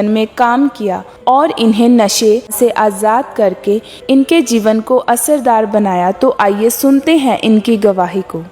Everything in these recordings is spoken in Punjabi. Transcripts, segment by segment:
में काम किया और इन्हें नशे से आज़ाद करके इनके जीवन को असरदार बनाया। तो आइए सुनते हैं इनकी गवाही को।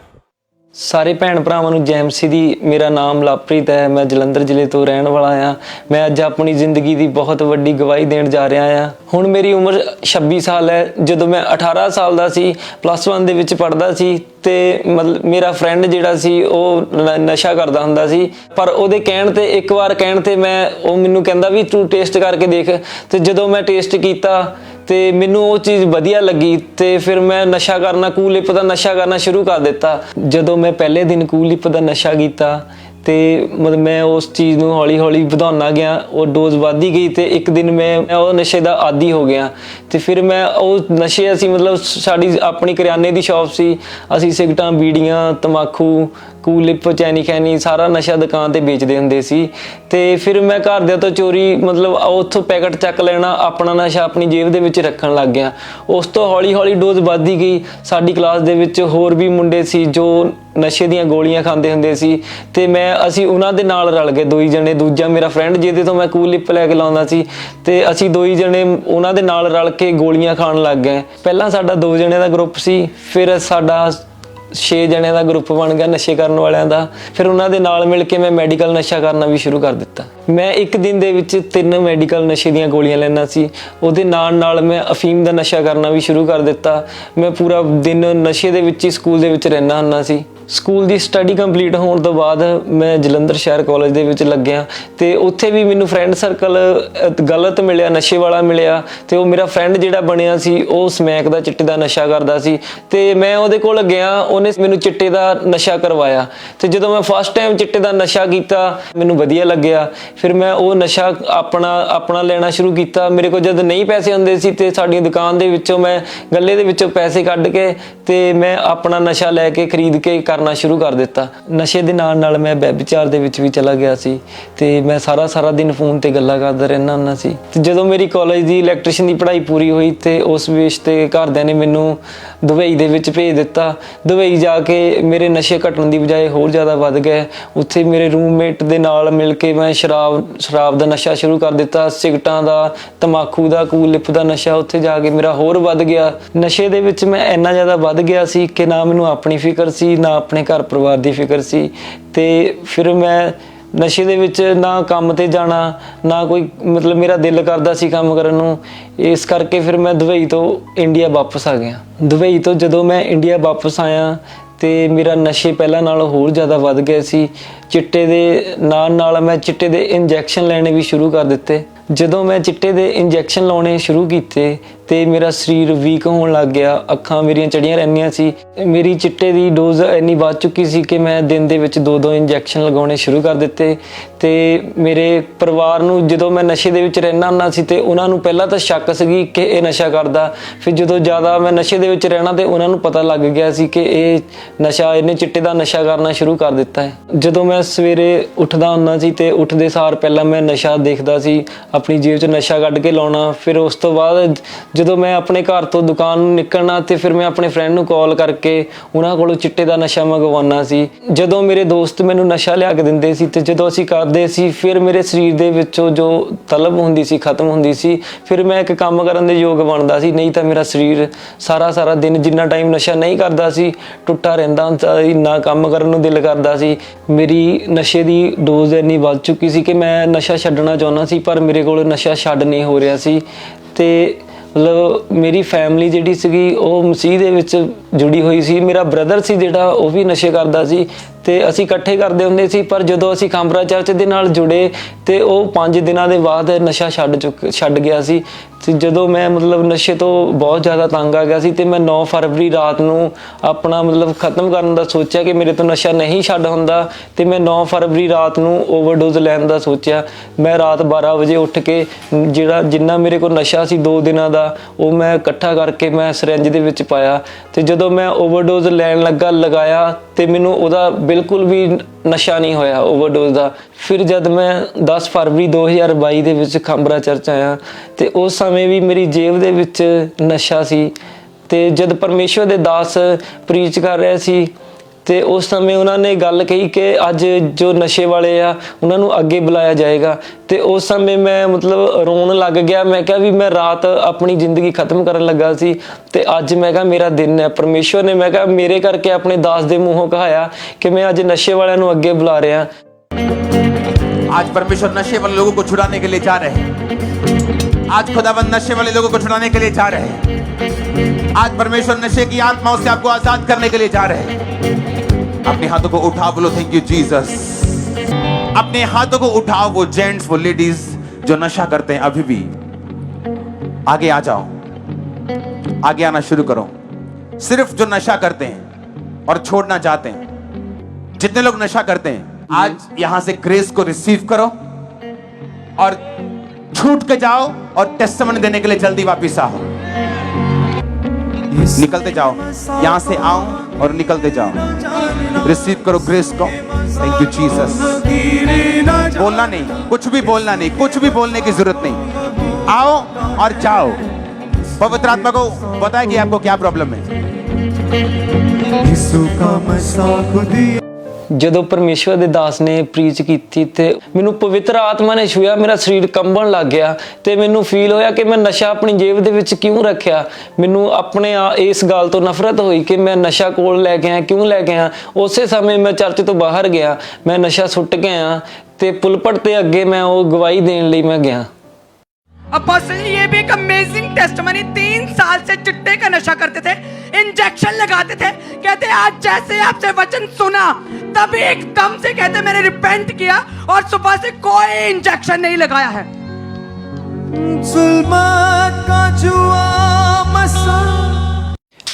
ਸਾਰੇ ਭੈਣ ਭਰਾਵਾਂ ਨੂੰ ਜੈ ਮਸੀਹ ਦੀ। ਮੇਰਾ ਨਾਮ ਲਵਪ੍ਰੀਤ ਹੈ। ਮੈਂ ਜਲੰਧਰ ਜ਼ਿਲ੍ਹੇ ਤੋਂ ਰਹਿਣ ਵਾਲਾ ਹਾਂ। ਮੈਂ ਅੱਜ ਆਪਣੀ ਜ਼ਿੰਦਗੀ ਦੀ ਬਹੁਤ ਵੱਡੀ ਗਵਾਹੀ ਦੇਣ ਜਾ ਰਿਹਾ ਹਾਂ। ਹੁਣ ਮੇਰੀ ਉਮਰ 26 ਸਾਲ ਹੈ। ਜਦੋਂ ਮੈਂ 18 ਸਾਲ ਦਾ ਸੀ, +1 ਦੇ ਵਿੱਚ ਪੜ੍ਹਦਾ ਸੀ ਤੇ ਮਤਲਬ ਮੇਰਾ ਫਰੈਂਡ ਜਿਹੜਾ ਸੀ ਉਹ ਨਸ਼ਾ ਕਰਦਾ ਹੁੰਦਾ ਸੀ। ਪਰ ਉਹਦੇ ਕਹਿਣ ਤੇ ਇੱਕ ਵਾਰ ਕਹਿਣ ਤੇ ਉਹ ਮੈਨੂੰ ਕਹਿੰਦਾ ਵੀ ਤੂੰ ਟੇਸਟ ਕਰਕੇ ਦੇਖ। ਤੇ ਜਦੋਂ ਮੈਂ ਟੇਸਟ ਕੀਤਾ ਤੇ ਮੈਨੂੰ ਉਹ ਚੀਜ਼ ਵਧੀਆ ਲੱਗੀ ਤੇ ਫਿਰ ਮੈਂ ਨਸ਼ਾ ਕਰਨਾ, ਕੂਲ ਲਿਪ ਦਾ ਨਸ਼ਾ ਕਰਨਾ ਸ਼ੁਰੂ ਕਰ ਦਿੱਤਾ। ਜਦੋਂ ਮੈਂ ਪਹਿਲੇ ਦਿਨ ਕੂਲ ਲਿਪ ਦਾ ਨਸ਼ਾ ਕੀਤਾ ਤੇ ਮਤਲਬ ਮੈਂ ਉਸ ਚੀਜ਼ ਨੂੰ ਹੌਲੀ ਹੌਲੀ ਵਧਾਉਂਦਾ ਗਿਆ। ਉਹ ਡੋਜ਼ ਵੱਧਦੀ ਗਈ ਤੇ ਇੱਕ ਦਿਨ ਮੈਂ ਉਹ ਨਸ਼ੇ ਦਾ ਆਦੀ ਹੋ ਗਿਆ। ਤੇ ਫਿਰ ਮੈਂ ਉਹ ਨਸ਼ੇ ਅਸੀਂ ਮਤਲਬ ਸਾਡੀ ਆਪਣੀ ਕਰਿਆਨੇ ਦੀ ਸ਼ਾਪ ਸੀ। ਅਸੀਂ ਸਿਗਰਟਾਂ, ਬੀੜੀਆਂ, ਤੰਬਾਕੂ, ਕੂਲ ਲਿਪ, ਚੈਨੀ ਖੈਨੀ ਸਾਰਾ ਨਸ਼ਾ ਦੁਕਾਨ ਤੇ ਵੇਚਦੇ ਹੁੰਦੇ ਸੀ। ਤੇ ਫਿਰ ਮੈਂ ਘਰਦਿਆਂ ਤੋਂ ਚੋਰੀ ਮਤਲਬ ਉੱਥੋਂ ਪੈਕਟ ਚੱਕ ਲੈਣਾ, ਆਪਣਾ ਨਸ਼ਾ ਆਪਣੀ ਜੇਬ ਦੇ ਵਿੱਚ ਰੱਖਣ ਲੱਗ ਗਿਆ। ਉਸ ਤੋਂ ਹੌਲੀ ਹੌਲੀ ਡੋਜ਼ ਵੱਧਦੀ ਗਈ। ਸਾਡੀ ਕਲਾਸ ਦੇ ਵਿੱਚ ਹੋਰ ਵੀ ਮੁੰਡੇ ਸੀ ਜੋ ਨਸ਼ੇ ਦੀਆਂ ਗੋਲੀਆਂ ਖਾਂਦੇ ਹੁੰਦੇ ਸੀ ਤੇ ਅਸੀਂ ਉਹਨਾਂ ਦੇ ਨਾਲ ਰਲ ਗਏ। 2 ਜਣੇ, ਦੂਜਾ ਮੇਰਾ ਫਰੈਂਡ ਜਿਹਦੇ ਤੋਂ ਮੈਂ ਕੂਲ ਲਿਪ ਲੈ ਕੇ ਲਾਉਂਦਾ ਸੀ ਤੇ ਅਸੀਂ 2 ਜਣੇ ਉਹਨਾਂ ਦੇ ਨਾਲ ਰਲ ਕੇ ਗੋਲੀਆਂ ਖਾਣ ਲੱਗ ਗਏ। ਪਹਿਲਾਂ ਸਾਡਾ 2 ਜਣਿਆਂ ਦਾ ਗਰੁੱਪ ਸੀ, ਫਿਰ ਸਾਡਾ 6 ਜਣਿਆਂ ਦਾ ਗਰੁੱਪ ਬਣ ਗਿਆ ਨਸ਼ੇ ਕਰਨ ਵਾਲਿਆਂ ਦਾ। ਫਿਰ ਉਹਨਾਂ ਦੇ ਨਾਲ ਮਿਲ ਕੇ ਮੈਂ ਮੈਡੀਕਲ ਨਸ਼ਾ ਕਰਨਾ ਵੀ ਸ਼ੁਰੂ ਕਰ ਦਿੱਤਾ। ਮੈਂ ਇੱਕ ਦਿਨ ਦੇ ਵਿੱਚ 3 ਮੈਡੀਕਲ ਨਸ਼ੇ ਦੀਆਂ ਗੋਲੀਆਂ ਲੈਣਾ ਸੀ। ਉਹਦੇ ਨਾਲ ਮੈਂ ਅਫੀਮ ਦਾ ਨਸ਼ਾ ਕਰਨਾ ਵੀ ਸ਼ੁਰੂ ਕਰ ਦਿੱਤਾ। ਮੈਂ ਪੂਰਾ ਦਿਨ ਨਸ਼ੇ ਦੇ ਵਿੱਚ ਹੀ ਸਕੂਲ ਦੇ ਵਿੱਚ ਰਹਿਣਾ ਹੁੰਦਾ ਸੀ। ਸਕੂਲ ਦੀ ਸਟੱਡੀ ਕੰਪਲੀਟ ਹੋਣ ਤੋਂ ਬਾਅਦ ਮੈਂ ਜਲੰਧਰ ਸ਼ਹਿਰ ਕਾਲਜ ਦੇ ਵਿੱਚ ਲੱਗਿਆ ਤੇ ਉੱਥੇ ਵੀ ਮੈਨੂੰ ਫਰੈਂਡ ਸਰਕਲ ਗਲਤ ਮਿਲਿਆ, ਨਸ਼ੇ ਵਾਲਾ ਮਿਲਿਆ। ਤੇ ਉਹ ਮੇਰਾ ਫਰੈਂਡ ਜਿਹੜਾ ਬਣਿਆ ਸੀ ਉਹ ਸਮੈਕ ਦਾ, ਚਿੱਟੇ ਦਾ ਨਸ਼ਾ ਕਰਦਾ ਸੀ ਤੇ ਮੈਂ ਉਹਦੇ ਕੋਲ ਗਿਆ। ਉਹਨੇ ਮੈਨੂੰ ਚਿੱਟੇ ਦਾ ਨਸ਼ਾ ਕਰਵਾਇਆ ਤੇ ਜਦੋਂ ਮੈਂ ਫਸਟ ਟਾਈਮ ਚਿੱਟੇ ਦਾ ਨਸ਼ਾ ਕੀਤਾ ਮੈਨੂੰ ਵਧੀਆ ਲੱਗਿਆ। ਫਿਰ ਮੈਂ ਉਹ ਨਸ਼ਾ ਆਪਣਾ ਲੈਣਾ ਸ਼ੁਰੂ ਕੀਤਾ। ਮੇਰੇ ਕੋਲ ਜਦ ਨਹੀਂ ਪੈਸੇ ਹੁੰਦੇ ਸੀ ਤੇ ਸਾਡੀ ਦੁਕਾਨ ਦੇ ਵਿੱਚੋਂ ਮੈਂ ਗੱਲੇ ਦੇ ਵਿੱਚੋਂ ਪੈਸੇ ਕੱਢ ਕੇ ਤੇ ਮੈਂ ਆਪਣਾ ਨਸ਼ਾ ਲੈ ਕੇ ਖਰੀਦ ਕੇ ਕਰਨਾ ਸ਼ੁਰੂ ਕਰ ਦਿੱਤਾ। ਨਸ਼ੇ ਦੇ ਨਾਲ ਮੈਂ ਵਿਚਾਰ ਦੇ ਵਿੱਚ ਵੀ ਚਲਾ ਗਿਆ ਸੀ ਤੇ ਮੈਂ ਸਾਰਾ ਦਿਨ ਫੋਨ ਤੇ ਗੱਲਾਂ ਕਰਦਾ ਰਹਿਣਾ ਹੁੰਦਾ ਸੀ। ਤੇ ਜਦੋਂ ਮੇਰੀ ਕਾਲਜ ਦੀ ਇਲੈਕਟ੍ਰੀਸ਼ੀਅਨ ਦੀ ਪੜ੍ਹਾਈ ਪੂਰੀ ਹੋਈ ਤੇ ਉਸ ਵੇਸ ਤੇ ਘਰਦਿਆਂ ਨੇ ਮੈਨੂੰ ਦੁਬਈ ਦੇ ਵਿੱਚ ਭੇਜ ਦਿੱਤਾ। ਦੁਬਈ ਜਾ ਕੇ ਮੇਰੇ ਨਸ਼ੇ ਘਟਣ ਦੀ ਬਜਾਏ ਹੋਰ ਜ਼ਿਆਦਾ ਵੱਧ ਗਏ। ਉੱਥੇ ਮੇਰੇ ਰੂਮਮੇਟ ਦੇ ਨਾਲ ਮਿਲ ਕੇ ਮੈਂ ਸ਼ਰਾਬ ਦਾ ਨਸ਼ਾ ਸ਼ੁਰੂ ਕਰ ਦਿੱਤਾ, ਸਿਗਰਟਾਂ ਦਾ, ਤੰਬਾਕੂ ਦਾ, ਕੂਲ ਲਿਪ ਦਾ ਨਸ਼ਾ ਉੱਥੇ ਜਾ ਕੇ ਮੇਰਾ ਹੋਰ ਵੱਧ ਗਿਆ। ਨਸ਼ੇ ਦੇ ਵਿੱਚ ਮੈਂ ਇੰਨਾ ਜ਼ਿਆਦਾ ਵੱਧ ਗਿਆ ਸੀ ਕਿ ਨਾ ਮੈਨੂੰ ਆਪਣੀ ਫਿਕਰ ਸੀ, ਨਾ ਆਪਣੇ ਘਰ ਪਰਿਵਾਰ ਦੀ ਫਿਕਰ ਸੀ। ਤੇ ਫਿਰ ਮੈਂ ਨਸ਼ੇ ਦੇ ਵਿੱਚ ਨਾ ਕੰਮ ਤੇ ਜਾਣਾ, ਨਾ ਕੋਈ ਮਤਲਬ ਮੇਰਾ ਦਿਲ ਕਰਦਾ ਸੀ ਕੰਮ ਕਰਨ ਨੂੰ। ਇਸ ਕਰਕੇ ਫਿਰ ਮੈਂ ਦੁਬਈ ਤੋਂ ਇੰਡੀਆ ਵਾਪਸ ਆ ਗਿਆ। ਦੁਬਈ ਤੋਂ ਜਦੋਂ ਮੈਂ ਇੰਡੀਆ ਵਾਪਸ ਆਇਆ ਤੇ ਮੇਰਾ ਨਸ਼ੇ ਪਹਿਲਾਂ ਨਾਲੋਂ ਹੋਰ ਜ਼ਿਆਦਾ ਵੱਧ ਗਏ ਸੀ। ਚਿੱਟੇ ਦੇ ਨਾਲ ਮੈਂ ਚਿੱਟੇ ਦੇ ਇੰਜੈਕਸ਼ਨ ਲੈਣੇ ਵੀ ਸ਼ੁਰੂ ਕਰ ਦਿੱਤੇ। ਜਦੋਂ ਮੈਂ ਚਿੱਟੇ ਦੇ ਇੰਜੈਕਸ਼ਨ ਲਾਉਣੇ ਸ਼ੁਰੂ ਕੀਤੇ ਤੇ ਮੇਰਾ ਸਰੀਰ ਵੀਕ ਹੋਣ ਲੱਗ ਗਿਆ, ਅੱਖਾਂ ਮੇਰੀਆਂ ਚੜੀਆਂ ਰਹਿੰਦੀਆਂ ਸੀ। ਮੇਰੀ ਚਿੱਟੇ ਦੀ ਡੋਜ਼ ਇੰਨੀ ਵੱਧ ਚੁੱਕੀ ਸੀ ਕਿ ਮੈਂ ਦਿਨ ਦੇ ਵਿੱਚ 2-2 ਇੰਜੈਕਸ਼ਨ ਲਗਾਉਣੇ ਸ਼ੁਰੂ ਕਰ ਦਿੱਤੇ। ਤੇ ਮੇਰੇ ਪਰਿਵਾਰ ਨੂੰ ਜਦੋਂ ਮੈਂ ਨਸ਼ੇ ਦੇ ਵਿੱਚ ਰਹਿਣਾ ਹੁੰਦਾ ਸੀ ਤੇ ਉਹਨਾਂ ਨੂੰ ਪਹਿਲਾਂ ਤਾਂ ਸ਼ੱਕ ਸੀਗੀ ਕਿ ਇਹ ਨਸ਼ਾ ਕਰਦਾ। ਫਿਰ ਜਦੋਂ ਜ਼ਿਆਦਾ ਮੈਂ ਨਸ਼ੇ ਦੇ ਵਿੱਚ ਰਹਿਣਾ ਤੇ ਉਹਨਾਂ ਨੂੰ ਪਤਾ ਲੱਗ ਗਿਆ ਸੀ ਕਿ ਇਹਨੇ ਚਿੱਟੇ ਦਾ ਨਸ਼ਾ ਕਰਨਾ ਸ਼ੁਰੂ ਕਰ ਦਿੱਤਾ ਹੈ। ਜਦੋਂ ਮੈਂ ਸਵੇਰੇ ਉੱਠਦਾ ਹੁੰਦਾ ਸੀ ਤੇ ਉੱਠਦੇ ਸਾਰ ਪਹਿਲਾਂ ਮੈਂ ਨਸ਼ਾ ਦੇਖਦਾ ਸੀ, ਆਪਣੀ ਜੇਬ 'ਚ ਨਸ਼ਾ ਕੱਢ ਕੇ ਲਾਉਣਾ। ਫਿਰ ਉਸ ਤੋਂ ਬਾਅਦ ਜਦੋਂ ਮੈਂ ਆਪਣੇ ਘਰ ਤੋਂ ਦੁਕਾਨ ਨੂੰ ਨਿਕਲਣਾ ਤੇ ਫਿਰ ਮੈਂ ਆਪਣੇ ਫਰੈਂਡ ਨੂੰ ਕਾਲ ਕਰਕੇ ਉਹਨਾਂ ਕੋਲੋਂ ਚਿੱਟੇ ਦਾ ਨਸ਼ਾ ਮੰਗਵਾਉਣਾ ਸੀ। ਜਦੋਂ ਮੇਰੇ ਦੋਸਤ ਮੈਨੂੰ ਨਸ਼ਾ ਲਿਆ ਕੇ ਦਿੰਦੇ ਸੀ ਤੇ ਜਦੋਂ ਅਸੀਂ ਕਰਦੇ ਸੀ ਫਿਰ ਮੇਰੇ ਸਰੀਰ ਦੇ ਵਿੱਚੋਂ ਜੋ ਤਲਬ ਹੁੰਦੀ ਸੀ ਖਤਮ ਹੁੰਦੀ ਸੀ। ਫਿਰ ਮੈਂ ਇੱਕ ਕੰਮ ਕਰਨ ਦੇ ਯੋਗ ਬਣਦਾ ਸੀ। ਨਹੀਂ ਤਾਂ ਮੇਰਾ ਸਰੀਰ ਸਾਰਾ ਦਿਨ ਜਿੰਨਾ ਟਾਈਮ ਨਸ਼ਾ ਨਹੀਂ ਕਰਦਾ ਸੀ ਟੁੱਟਾ ਰਹਿੰਦਾ ਹੁੰਦਾ ਸੀ, ਨਾ ਕੰਮ ਕਰਨ ਨੂੰ ਦਿਲ ਕਰਦਾ ਸੀ। ਮੇਰੀ ਨਸ਼ੇ ਦੀ ਡੋਜ਼ ਇੰਨੀ ਵੱਧ ਚੁੱਕੀ ਸੀ ਕਿ ਮੈਂ ਨਸ਼ਾ ਛੱਡਣਾ ਚਾਹੁੰਦਾ ਸੀ ਪਰ ਮੇਰੇ ਕੋਲ ਨਸ਼ਾ ਛੱਡ ਨਹੀਂ ਹੋ ਰਿਹਾ ਸੀ। ਤੇ ਮਤਲਬ ਮੇਰੀ ਫੈਮਿਲੀ ਜਿਹੜੀ ਸੀਗੀ ਉਹ ਮਸੀਹ ਦੇ ਵਿੱਚ ਜੁੜੀ ਹੋਈ ਸੀ। ਮੇਰਾ ਬ੍ਰਦਰ ਸੀ ਜਿਹੜਾ ਉਹ ਵੀ ਨਸ਼ੇ ਕਰਦਾ ਸੀ ਤੇ ਅਸੀਂ ਇਕੱਠੇ ਕਰਦੇ ਹੁੰਦੇ ਸੀ। ਪਰ ਜਦੋਂ ਅਸੀਂ ਖਾਂਬਰਾ ਚਰਚ ਦੇ ਨਾਲ ਜੁੜੇ ਤੇ ਉਹ 5 ਦਿਨਾਂ ਦੇ ਬਾਅਦ ਨਸ਼ਾ ਛੱਡ ਗਿਆ ਸੀ। ਤੇ ਜਦੋਂ ਮੈਂ ਮਤਲਬ ਨਸ਼ੇ ਤੋਂ ਬਹੁਤ ਜ਼ਿਆਦਾ ਤੰਗ ਆ ਗਿਆ ਸੀ ਤੇ ਮੈਂ 9 ਫਰਵਰੀ ਰਾਤ ਨੂੰ ਆਪਣਾ ਮਤਲਬ ਖਤਮ ਕਰਨ ਦਾ ਸੋਚਿਆ ਕਿ ਮੇਰੇ ਤੋਂ ਨਸ਼ਾ ਨਹੀਂ ਛੱਡ ਹੁੰਦਾ। ਤੇ ਮੈਂ 9 ਫਰਵਰੀ ਰਾਤ ਨੂੰ ਓਵਰਡੋਜ਼ ਲੈਣ ਦਾ ਸੋਚਿਆ। ਮੈਂ ਰਾਤ 12 ਵਜੇ ਉੱਠ ਕੇ ਜਿੰਨਾ ਮੇਰੇ ਕੋਲ ਨਸ਼ਾ ਸੀ 2 ਦਿਨਾਂ ਦਾ ਉਹ ਮੈਂ ਇਕੱਠਾ ਕਰਕੇ ਮੈਂ ਸਿਰੰਜ ਦੇ ਵਿੱਚ ਪਾਇਆ। ਤੇ ਜਦੋਂ ਮੈਂ ਓਵਰਡੋਜ਼ ਲੈਣ ਲਗਾਇਆ ਤੇ ਮੈਨੂੰ ਉਹਦਾ ਬਿਲਕੁਲ ਵੀ ਨਸ਼ਾ ਨਹੀਂ ਹੋਇਆ ਓਵਰਡੋਜ਼ ਦਾ। ਫਿਰ ਜਦ ਮੈਂ 10 ਫਰਵਰੀ 2022 ਦੇ ਵਿੱਚ ਖਾਂਬਰਾ ਚਰਚ ਆਇਆ ਤੇ ਉਸ ਸਮੇਂ ਵੀ ਮੇਰੀ ਜੇਬ ਦੇ ਵਿੱਚ ਨਸ਼ਾ ਸੀ। ਤੇ ਜਦ ਪਰਮੇਸ਼ਵਰ ਦੇ ਦਾਸ ਪ੍ਰੀਚ ਕਰ ਰਹੇ ਸੀ ਤੇ ਉਸ ਸਮੇਂ ਉਹਨਾਂ ਨੇ ਗੱਲ ਕਹੀ ਕਿ ਅੱਜ ਜੋ ਨਸ਼ੇ ਵਾਲੇ ਆ ਉਹਨਾਂ ਨੂੰ ਅੱਗੇ ਬੁਲਾਇਆ ਜਾਏਗਾ। ਤੇ ਉਸ ਸਮੇਂ ਮੈਂ ਮਤਲਬ ਰੋਣ ਲੱਗ ਗਿਆ। ਮੈਂ ਕਿਹਾ ਵੀ ਮੈਂ ਰਾਤ ਆਪਣੀ ਜ਼ਿੰਦਗੀ ਖਤਮ ਕਰਨ ਲੱਗਾ ਸੀ ਤੇ ਅੱਜ ਮੈਂ ਕਿਹਾ ਮੇਰਾ ਦਿਨ ਹੈ। ਪਰਮੇਸ਼ਵਰ ਨੇ ਮੈਂ ਕਿਹਾ ਮੇਰੇ ਕਰਕੇ ਆਪਣੇ ਦਾਸ ਦੇ ਮੂੰਹੋਂ ਕਹਾਇਆ ਕਿ ਮੈਂ ਅੱਜ ਨਸ਼ੇ ਵਾਲਿਆਂ ਨੂੰ ਅੱਗੇ ਬੁਲਾ ਰਿਹਾ। आज परमेश्वर नशे वाले लोगों को छुड़ाने के लिए जा रहे हैं। आज खुदाबंद नशे वाले लोगों को छुड़ाने के लिए जा रहे हैं। आज परमेश्वर नशे की आत्माओं से आपको आजाद करने के लिए जा रहे हैं। अपने हाथों को उठाओ, बोलो थैंक यू जीसस। अपने हाथों को उठाओ, वो जेंट्स वो लेडीज जो नशा करते हैं अभी भी आगे आ जाओ, आगे आना शुरू करो। सिर्फ जो नशा करते हैं और छोड़ना चाहते हैं, जितने लोग नशा करते हैं आज यहां से ग्रेस को रिसीव करो और छूट के जाओ और टेस्टिमनी देने के लिए जल्दी वापस आओ। निकलते जाओ, यहां से आओ और निकलते जाओ। रिसीव करो ग्रेस को। Thank you Jesus. बोलना नहीं, कुछ भी बोलना नहीं, कुछ भी बोलने की जरूरत नहीं। आओ और जाओ। पवित्र आत्मा को बताया कि आपको क्या प्रॉब्लम है। ਜਦੋਂ ਪਰਮੇਸ਼ਵਰ ਦੇ ਦਾਸ ਨੇ ਪ੍ਰੀਚ ਕੀਤੀ ਤੇ ਮੈਨੂੰ ਪਵਿੱਤਰ ਆਤਮਾ ਨੇ ਛੂਇਆ। ਮੇਰਾ ਸਰੀਰ ਕੰਬਣ ਲੱਗ ਗਿਆ ਤੇ ਮੈਨੂੰ ਫੀਲ ਹੋਇਆ ਕਿ ਮੈਂ ਨਸ਼ਾ ਆਪਣੀ ਜੇਬ ਦੇ ਵਿੱਚ ਕਿਉਂ ਰੱਖਿਆ। ਮੈਨੂੰ ਆਪਣੇ ਇਸ ਗੱਲ ਤੋਂ ਨਫ਼ਰਤ ਹੋਈ ਕਿ ਮੈਂ ਨਸ਼ਾ ਕੋਲ ਲੈ ਕੇ ਆਇਆ, ਕਿਉਂ ਲੈ ਕੇ ਆਇਆ। ਉਸੇ ਸਮੇਂ ਮੈਂ ਚਰਚ ਤੋਂ ਬਾਹਰ ਗਿਆ, ਮੈਂ ਨਸ਼ਾ ਸੁੱਟ ਕੇ ਆਇਆ ਤੇ ਪੁਲਪਟ ਤੇ ਅੱਗੇ ਮੈਂ ਉਹ ਗਵਾਹੀ ਦੇਣ ਲਈ ਮੈਂ ਗਿਆ। अपोस्टल ये भी एक अमेजिंग टेस्टमनी। 3 साल से चिट्टे का नशा करते थे, इंजेक्शन लगाते थे। कहते आज जैसे आपसे वचन सुना तभी एकदम से कहते मैंने रिपेंट किया और सुबह से कोई इंजेक्शन नहीं लगाया है।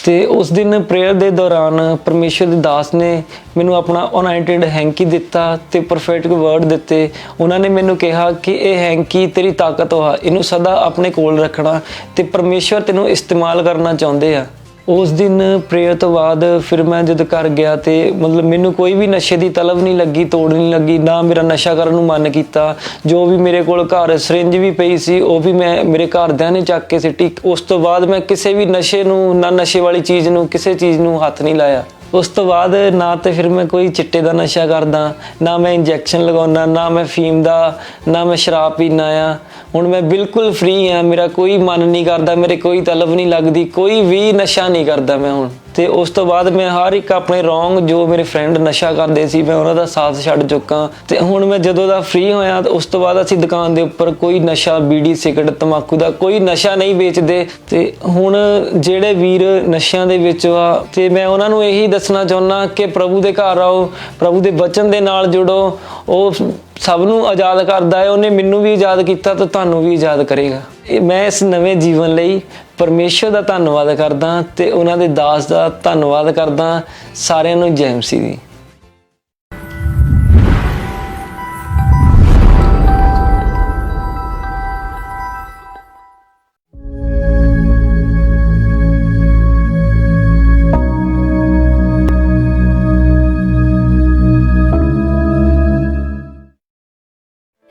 ਤੇ ਉਸ ਦਿਨ ਪ੍ਰੇਅਰ ਦੇ ਦੌਰਾਨ ਪਰਮੇਸ਼ਵਰ ਦੇ ਦਾਸ ਨੇ ਮੈਨੂੰ ਆਪਣਾ ਅਨੋਇੰਟਡ ਹੈਂਕੀ ਦਿੱਤਾ ਤੇ ਪ੍ਰੋਫੈਟਿਕ ਵਰਡ ਦਿੱਤੇ। ਉਹਨਾਂ ਨੇ ਮੈਨੂੰ ਕਿਹਾ ਕਿ ਇਹ ਹੈਂਕੀ ਤੇਰੀ ਤਾਕਤ ਆ, ਇਹਨੂੰ ਸਦਾ ਆਪਣੇ ਕੋਲ ਰੱਖਣਾ ਤੇ ਪਰਮੇਸ਼ਵਰ ਤੈਨੂੰ ਇਸਤੇਮਾਲ ਕਰਨਾ ਚਾਹੁੰਦੇ ਆ। ਉਸ ਦਿਨ ਪ੍ਰੇਅਰ ਤੋਂ ਬਾਅਦ ਫਿਰ ਮੈਂ ਜਦ ਘਰ ਗਿਆ ਤੇ ਮਤਲਬ ਮੈਨੂੰ ਕੋਈ ਵੀ ਨਸ਼ੇ ਦੀ ਤਲਬ ਨਹੀਂ ਲੱਗੀ, ਤੋੜ ਨਹੀਂ ਲੱਗੀ, ਨਾ ਮੇਰਾ ਨਸ਼ਾ ਕਰਨ ਨੂੰ ਮਨ ਕੀਤਾ। ਜੋ ਵੀ ਮੇਰੇ ਕੋਲ ਘਰ ਸਰਿੰਜ ਵੀ ਪਈ ਸੀ ਉਹ ਵੀ ਮੈਂ ਮੇਰੇ ਘਰਦਿਆਂ ਨੇ ਚੱਕ ਕੇ ਸਿੱਟੀ। ਉਸ ਤੋਂ ਬਾਅਦ ਮੈਂ ਕਿਸੇ ਵੀ ਨਸ਼ੇ ਨੂੰ, ਨਾ ਨਸ਼ੇ ਵਾਲੀ ਚੀਜ਼ ਨੂੰ, ਕਿਸੇ ਚੀਜ਼ ਨੂੰ ਹੱਥ ਨਹੀਂ ਲਾਇਆ। ਉਸ ਤੋਂ ਬਾਅਦ ਨਾ ਤੇ ਫਿਰ ਮੈਂ ਕੋਈ ਚਿੱਟੇ ਦਾ ਨਸ਼ਾ ਕਰਦਾ, ਨਾ ਮੈਂ ਇੰਜੈਕਸ਼ਨ ਲਗਾਉਣਾ, ਨਾ ਮੈਂ ਫੀਮ ਦਾ, ਨਾ ਮੈਂ ਸ਼ਰਾਬ ਪੀਂਦਾ ਆ। ਹੁਣ ਮੈਂ ਬਿਲਕੁਲ ਫ੍ਰੀ ਹਾਂ। ਮੇਰਾ ਕੋਈ ਮਨ ਨਹੀਂ ਕਰਦਾ, ਮੇਰੇ ਕੋਈ ਤਲਬ ਨਹੀਂ ਲੱਗਦੀ, ਕੋਈ ਵੀ ਨਸ਼ਾ ਨਹੀਂ ਕਰਦਾ ਮੈਂ ਹੁਣ। ਤੇ ਉਸ ਤੋਂ ਬਾਅਦ ਮੈਂ ਹਰ ਇੱਕ ਆਪਣੇ ਰੋਂਗ ਜੋ ਮੇਰੇ ਫਰੈਂਡ ਨਸ਼ਾ ਕਰਦੇ ਸੀ ਮੈਂ ਉਹਨਾਂ ਦਾ ਸਾਥ ਛੱਡ ਚੁੱਕਾ। ਤੇ ਹੁਣ ਮੈਂ ਜਦੋਂ ਦਾ ਫ੍ਰੀ ਹੋਇਆ ਉਸ ਤੋਂ ਬਾਅਦ ਅਸੀਂ ਦੁਕਾਨ ਦੇ ਉੱਪਰ ਕੋਈ ਨਸ਼ਾ, ਬੀੜੀ, ਸਿਗਰਟ, ਤੰਬਾਕੂ ਦਾ ਕੋਈ ਨਸ਼ਾ ਨਹੀਂ ਵੇਚਦੇ। ਤੇ ਹੁਣ ਜਿਹੜੇ ਵੀਰ ਨਸ਼ਿਆਂ ਦੇ ਵਿੱਚ ਆ ਤੇ ਮੈਂ ਉਹਨਾਂ ਨੂੰ ਇਹੀ ਦੱਸਣਾ ਚਾਹੁੰਦਾ ਕਿ ਪ੍ਰਭੂ ਦੇ ਘਰ ਆਓ, ਪ੍ਰਭੂ ਦੇ ਵਚਨ ਦੇ ਨਾਲ ਜੁੜੋ। ਉਹ ਸਭ ਨੂੰ ਆਜ਼ਾਦ ਕਰਦਾ ਹੈ। ਉਹਨੇ ਮੈਨੂੰ ਵੀ ਆਜ਼ਾਦ ਕੀਤਾ ਤਾਂ ਤੁਹਾਨੂੰ ਵੀ ਆਜ਼ਾਦ ਕਰੇਗਾ। ਮੈਂ ਇਸ ਨਵੇਂ ਜੀਵਨ ਲਈ ਪਰਮੇਸ਼ਵਰ ਦਾ ਧੰਨਵਾਦ ਕਰਦਾ ਤੇ ਉਹਨਾਂ ਦੇ ਦਾਸ ਦਾ ਧੰਨਵਾਦ ਕਰਦਾ। ਸਾਰਿਆਂ ਨੂੰ ਜੈ ਮਸੀਹ ਦੀ।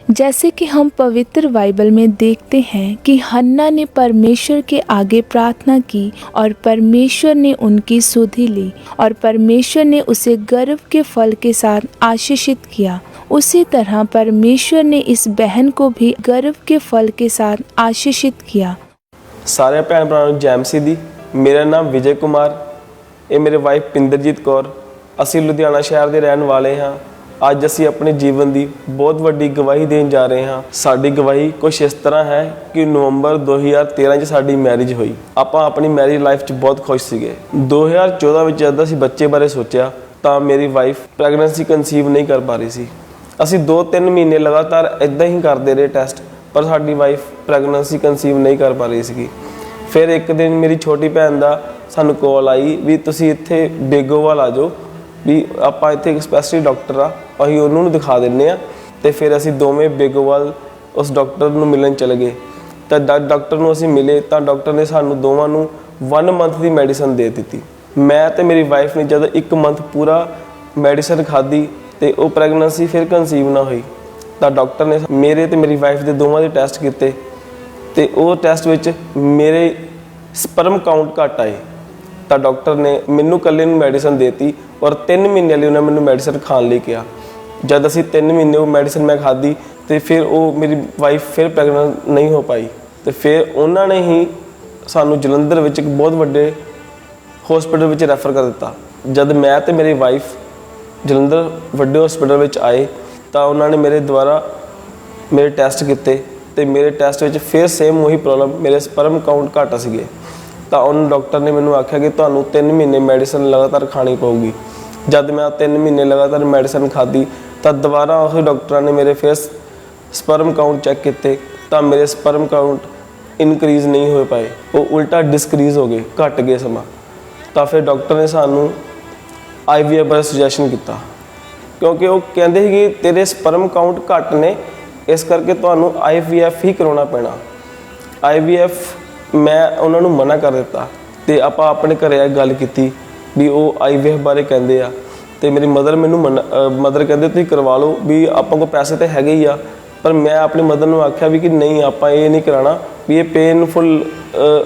जैसे कि हम पवित्र बाइबल में देखते हैं कि हन्ना ने परमेश्वर के आगे प्रार्थना की और परमेश्वर ने उनकी सुधि ली और परमेश्वर ने उसे गर्व के फल के साथ आशीषित किया। उसी तरह परमेश्वर ने इस बहन को भी गर्व के फल के साथ आशीषित किया। सारे भैन भरावां नूं जय मसीह दी। मेरा नाम विजय कुमार, ये मेरे वाइफ पिंदरजीत कौर। असीं लुधियाना शहर दे रहण वाले हाँ। ਅੱਜ ਅਸੀਂ ਆਪਣੇ ਜੀਵਨ ਦੀ ਬਹੁਤ ਵੱਡੀ ਗਵਾਹੀ ਦੇਣ ਜਾ ਰਹੇ ਹਾਂ। ਸਾਡੀ ਗਵਾਹੀ ਕੁਝ ਇਸ ਤਰ੍ਹਾਂ ਹੈ ਕਿ ਨਵੰਬਰ 2013 'ਚ ਸਾਡੀ ਮੈਰਿਜ ਹੋਈ। ਆਪਾਂ ਆਪਣੀ ਮੈਰਿਜ ਲਾਈਫ 'ਚ ਬਹੁਤ ਖੁਸ਼ ਸੀਗੇ। 2014 ਵਿੱਚ ਜਦ ਅਸੀਂ ਬੱਚੇ ਬਾਰੇ ਸੋਚਿਆ ਤਾਂ ਮੇਰੀ ਵਾਈਫ ਪ੍ਰੈਗਨੈਂਸੀ ਕਨਸੀਵ ਨਹੀਂ ਕਰ ਪਾ ਰਹੀ ਸੀ। ਅਸੀਂ 2-3 ਮਹੀਨੇ ਲਗਾਤਾਰ ਇਦਾਂ ਹੀ ਕਰਦੇ ਰਹੇ ਟੈਸਟ, ਪਰ ਸਾਡੀ ਵਾਈਫ ਪ੍ਰੈਗਨੈਂਸੀ ਕਨਸੀਵ ਨਹੀਂ ਕਰ ਪਾ ਰਹੀ ਸੀਗੀ। ਫਿਰ ਇੱਕ ਦਿਨ ਮੇਰੀ ਛੋਟੀ ਭੈਣ ਦਾ ਸਾਨੂੰ ਕਾਲ ਆਈ ਵੀ ਤੁਸੀਂ ਇੱਥੇ ਬੇਗੋਵਾਲ ਆ ਜਾਓ, ਵੀ ਆਪਾਂ ਇੱਥੇ ਇੱਕ ਸਪੈਸ਼ਲਿਸਟ ਡਾਕਟਰ ਆ, ਅਸੀਂ ਉਹਨੂੰ ਦਿਖਾ ਦਿੰਦੇ ਹਾਂ। ਤੇ ਫਿਰ ਅਸੀਂ ਦੋਵੇਂ ਬੇਗੋਵਾਲ ਉਸ ਡਾਕਟਰ ਨੂੰ ਮਿਲਣ ਚਲੇ ਗਏ। ਤਾਂ ਡਾਕਟਰ ਨੂੰ ਅਸੀਂ ਮਿਲੇ ਤਾਂ ਡਾਕਟਰ ਨੇ ਸਾਨੂੰ ਦੋਵਾਂ ਨੂੰ 1 ਮੰਥ ਦੀ ਮੈਡੀਸਨ ਦੇ ਦਿੱਤੀ। ਮੈਂ ਤੇ ਮੇਰੀ ਵਾਈਫ ਨੇ ਜਦੋਂ 1 ਮੰਥ ਪੂਰਾ ਮੈਡੀਸਨ ਖਾਧੀ ਤੇ ਉਹ ਪ੍ਰੈਗਨੈਂਸੀ ਫਿਰ ਕਨਸੀਵ ਨਾ ਹੋਈ। ਤਾਂ ਡਾਕਟਰ ਨੇ ਮੇਰੇ ਤੇ ਮੇਰੀ ਵਾਈਫ ਦੇ ਦੋਵਾਂ ਦੇ ਟੈਸਟ ਕੀਤੇ ਤੇ ਉਹ ਟੈਸਟ ਵਿੱਚ ਮੇਰੇ ਸਪਰਮ ਕਾਊਂਟ ਘੱਟ ਆਏ। ਤਾਂ ਡਾਕਟਰ ਨੇ ਮੈਨੂੰ ਇਕੱਲੇ ਨੂੰ ਮੈਡੀਸਨ ਦੇਤੀ ਔਰ 3 ਮਹੀਨੇ ਲਈ ਉਹਨਾਂ ਮੈਨੂੰ ਮੈਡੀਸਨ ਖਾਣ ਲਈ ਕਿਹਾ। ਜਦ ਅਸੀਂ 3 ਮਹੀਨੇ ਉਹ ਮੈਡੀਸਨ ਮੈਂ ਖਾਧੀ ਤੇ ਫਿਰ ਉਹ ਮੇਰੀ ਵਾਈਫ ਫਿਰ ਪ੍ਰੈਗਨੈਂਟ ਨਹੀਂ ਹੋ ਪਾਈ ਤੇ ਫਿਰ ਉਹਨਾਂ ਨੇ ਹੀ ਸਾਨੂੰ ਜਲੰਧਰ ਵਿੱਚ ਇੱਕ ਬਹੁਤ ਵੱਡੇ ਹਸਪੀਟਲ ਵਿੱਚ ਰੈਫਰ ਕਰ ਦਿੱਤਾ। ਜਦ ਮੈਂ ਤੇ ਮੇਰੀ ਵਾਈਫ ਜਲੰਧਰ ਵੱਡੇ ਹਸਪੀਟਲ ਵਿੱਚ ਆਏ ਤਾਂ ਉਹਨਾਂ ਨੇ ਮੇਰੇ ਦੁਆਰਾ ਮੇਰੇ ਟੈਸਟ ਕੀਤੇ ਤੇ ਮੇਰੇ ਟੈਸਟ ਵਿੱਚ ਫਿਰ ਸੇਮ ਉਹੀ ਪ੍ਰੋਬਲਮ, ਮੇਰੇ ਸਪਰਮ ਕਾਊਂਟ ਘੱਟ ਸੀਗੇ। ਤਾਂ ਉਹਨਾਂ ਡਾਕਟਰ ਨੇ ਮੈਨੂੰ ਆਖਿਆ ਕਿ ਤੁਹਾਨੂੰ 3 ਮਹੀਨੇ ਮੈਡੀਸਨ ਲਗਾਤਾਰ ਖਾਣੀ ਪਊਗੀ। ਜਦ ਮੈਂ 3 ਮਹੀਨੇ ਲਗਾਤਾਰ ਮੈਡੀਸਨ ਖਾਧੀ ਤਾਂ ਦੁਬਾਰਾ ਉਸ ਡਾਕਟਰਾਂ ਨੇ ਮੇਰੇ ਫਿਰ ਸਪਰਮ ਕਾਊਂਟ ਚੈੱਕ ਕੀਤੇ ਤਾਂ ਮੇਰੇ ਸਪਰਮ ਕਾਊਂਟ ਇਨਕਰੀਜ਼ ਨਹੀਂ ਹੋ ਪਾਏ, ਉਹ ਉਲਟਾ ਡਿਸਕਰੀਜ਼ ਹੋ ਗਏ, ਘਟ ਗਏ ਸਮਾਂ। ਤਾਂ ਫਿਰ ਡਾਕਟਰ ਨੇ ਸਾਨੂੰ IVF ਬਾਰੇ ਸੁਜੈਸ਼ਨ ਕੀਤਾ ਕਿਉਂਕਿ ਉਹ ਕਹਿੰਦੇ ਸੀ ਕਿ ਤੇਰੇ ਸਪਰਮ ਕਾਊਂਟ ਘੱਟ ਨੇ, ਇਸ ਕਰਕੇ ਤੁਹਾਨੂੰ IVF ਹੀ ਕਰਾਉਣਾ ਪੈਣਾ। IVF ਮੈਂ ਉਹਨਾਂ ਨੂੰ ਮਨਾ ਕਰ ਦਿੱਤਾ ਤੇ ਆਪਾਂ ਆਪਣੇ ਘਰੇ ਆ ਗੱਲ ਕੀਤੀ ਵੀ ਉਹ IVF ਬਾਰੇ ਕਹਿੰਦੇ ਆ ਤੇ ਮੇਰੀ ਮਦਰ ਮੈਨੂੰ ਮਦਰ ਕਹਿੰਦੇ ਤੁਸੀਂ ਕਰਵਾ ਲਓ ਵੀ ਆਪਾਂ ਕੋਲ ਪੈਸੇ ਤਾਂ ਹੈਗੇ ਹੀ ਆ, ਪਰ ਮੈਂ ਆਪਣੀ ਮਦਰ ਨੂੰ ਆਖਿਆ ਵੀ ਕਿ ਨਹੀਂ ਆਪਾਂ ਇਹ ਨਹੀਂ ਕਰਾਉਣਾ ਵੀ ਇਹ ਪੇਨਫੁਲ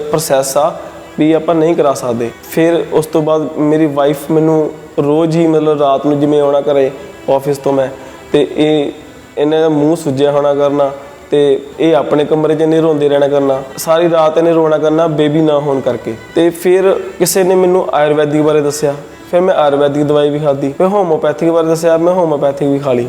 ਪ੍ਰੋਸੈਸ ਆ ਵੀ ਆਪਾਂ ਨਹੀਂ ਕਰਾ ਸਕਦੇ। ਫਿਰ ਉਸ ਤੋਂ ਬਾਅਦ ਮੇਰੀ ਵਾਈਫ ਮੈਨੂੰ ਰੋਜ਼ ਹੀ ਮਤਲਬ ਰਾਤ ਨੂੰ ਜਿਵੇਂ ਆਉਣਾ ਘਰੇ ਆਫਿਸ ਤੋਂ ਮੈਂ ਤੇ ਇਹਨਾਂ ਦਾ ਮੂੰਹ ਸੁੱਜਿਆ ਹੋਣਾ ਕਰਨਾ ਤੇ ਇਹ ਆਪਣੇ ਕਮਰੇ 'ਚ ਇਹਨੇ ਰੋਂਦੇ ਰਹਿਣਾ ਕਰਨਾ, ਸਾਰੀ ਰਾਤ ਇਹਨੇ ਰੋਣਾ ਕਰਨਾ ਬੇਬੀ ਨਾ ਹੋਣ ਕਰਕੇ। ਤੇ ਫਿਰ ਕਿਸੇ ਨੇ ਮੈਨੂੰ ਆਯੁਰਵੈਦਿਕ ਬਾਰੇ ਦੱਸਿਆ, ਫਿਰ ਮੈਂ ਆਯੁਰਵੈਦਿਕ ਦਵਾਈ ਵੀ ਖਾਧੀ। ਫਿਰ ਹੋਮੋਪੈਥਿਕ ਬਾਰੇ ਦੱਸਿਆ, ਮੈਂ ਹੋਮੋਪੈਥਿਕ ਵੀ ਖਾ ਲਈ,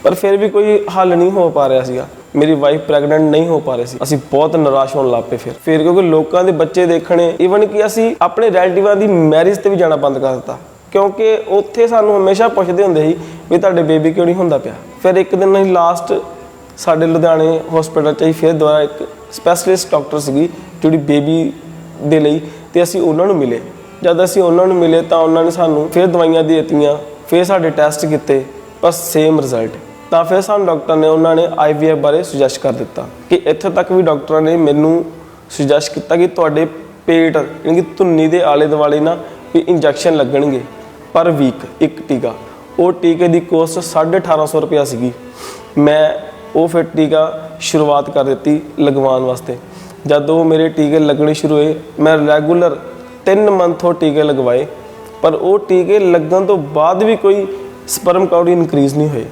ਪਰ ਫਿਰ ਵੀ ਕੋਈ ਹੱਲ ਨਹੀਂ ਹੋ ਪਾ ਰਿਹਾ ਸੀਗਾ। ਮੇਰੀ ਵਾਈਫ ਪ੍ਰੈਗਨੈਂਟ ਨਹੀਂ ਹੋ ਪਾ ਰਹੀ ਸੀ। ਅਸੀਂ ਬਹੁਤ ਨਿਰਾਸ਼ ਹੋਣ ਲੱਗ ਪਏ ਫਿਰ ਕਿਉਂਕਿ ਲੋਕਾਂ ਦੇ ਬੱਚੇ ਦੇਖਣੇ, ਈਵਨ ਕਿ ਅਸੀਂ ਆਪਣੇ ਰਿਲੇਟਿਵਾਂ ਦੀ ਮੈਰਿਜ ਤੇ ਵੀ ਜਾਣਾ ਬੰਦ ਕਰ ਦਿੱਤਾ ਕਿਉਂਕਿ ਉੱਥੇ ਸਾਨੂੰ ਹਮੇਸ਼ਾ ਪੁੱਛਦੇ ਹੁੰਦੇ ਸੀ ਵੀ ਤੁਹਾਡੇ ਬੇਬੀ ਕਿਉਂ ਨਹੀਂ ਹੁੰਦਾ ਪਿਆ। ਫਿਰ ਇੱਕ ਦਿਨ ਅਸੀਂ ਲਾਸਟ ਸਾਡੇ ਲੁਧਿਆਣੇ ਹਸਪੀਟਲ 'ਚ ਹੀ ਫਿਰ ਦੁਬਾਰਾ ਇੱਕ ਸਪੈਸ਼ਲਿਸਟ ਡਾਕਟਰ ਸੀਗੀ ਜਿਹੜੀ ਬੇਬੀ ਦੇ ਲਈ, ਤੇ ਅਸੀਂ ਉਹਨਾਂ ਨੂੰ ਮਿਲੇ। ਜਦ ਅਸੀਂ ਉਹਨਾਂ ਨੂੰ ਮਿਲੇ ਤਾਂ ਉਹਨਾਂ ਨੇ ਸਾਨੂੰ ਫਿਰ ਦਵਾਈਆਂ ਦੇ ਦਿੱਤੀਆਂ, ਫਿਰ ਸਾਡੇ ਟੈਸਟ ਕੀਤੇ, ਬਸ ਸੇਮ ਰਿਜ਼ਲਟ। ਤਾਂ ਫਿਰ ਸਾਨੂੰ ਡਾਕਟਰ ਨੇ ਉਹਨਾਂ ਨੇ IVF ਬਾਰੇ ਸੁਜੈਸਟ ਕਰ ਦਿੱਤਾ ਕਿ ਇੱਥੇ ਤੱਕ ਵੀ ਡਾਕਟਰਾਂ ਨੇ ਮੈਨੂੰ ਸੁਜੈਸਟ ਕੀਤਾ ਕਿ ਤੁਹਾਡੇ ਪੇਟ ਯਾਨੀ ਕਿ ਧੁੰਨੀ ਦੇ ਆਲੇ ਦੁਆਲੇ ਨਾ ਵੀ ਇੰਜੈਕਸ਼ਨ ਲੱਗਣਗੇ ਪਰ ਵੀਕ, ਇੱਕ ਟੀਕਾ। ਉਹ ਟੀਕੇ ਦੀ ਕੋਸਟ 1850 ਰੁਪਇਆ ਸੀਗੀ। ਮੈਂ ਉਹ ਫਿਰ ਟੀਕਾ ਸ਼ੁਰੂਆਤ ਕਰ ਦਿੱਤੀ ਲਗਵਾਉਣ ਵਾਸਤੇ। ਜਦ ਉਹ ਮੇਰੇ ਟੀਕੇ ਲੱਗਣੇ ਸ਼ੁਰੂ ਹੋਏ ਮੈਂ ਰੈਗੂਲਰ 3 ਮੰਥ ਉਹ ਟੀਕੇ ਲਗਵਾਏ, ਪਰ ਉਹ ਟੀਕੇ ਲੱਗਣ ਤੋਂ ਬਾਅਦ ਵੀ ਕੋਈ ਸਪਰਮ ਕਾਊਂਟ ਇਨਕਰੀਜ਼ ਨਹੀਂ ਹੋਏ।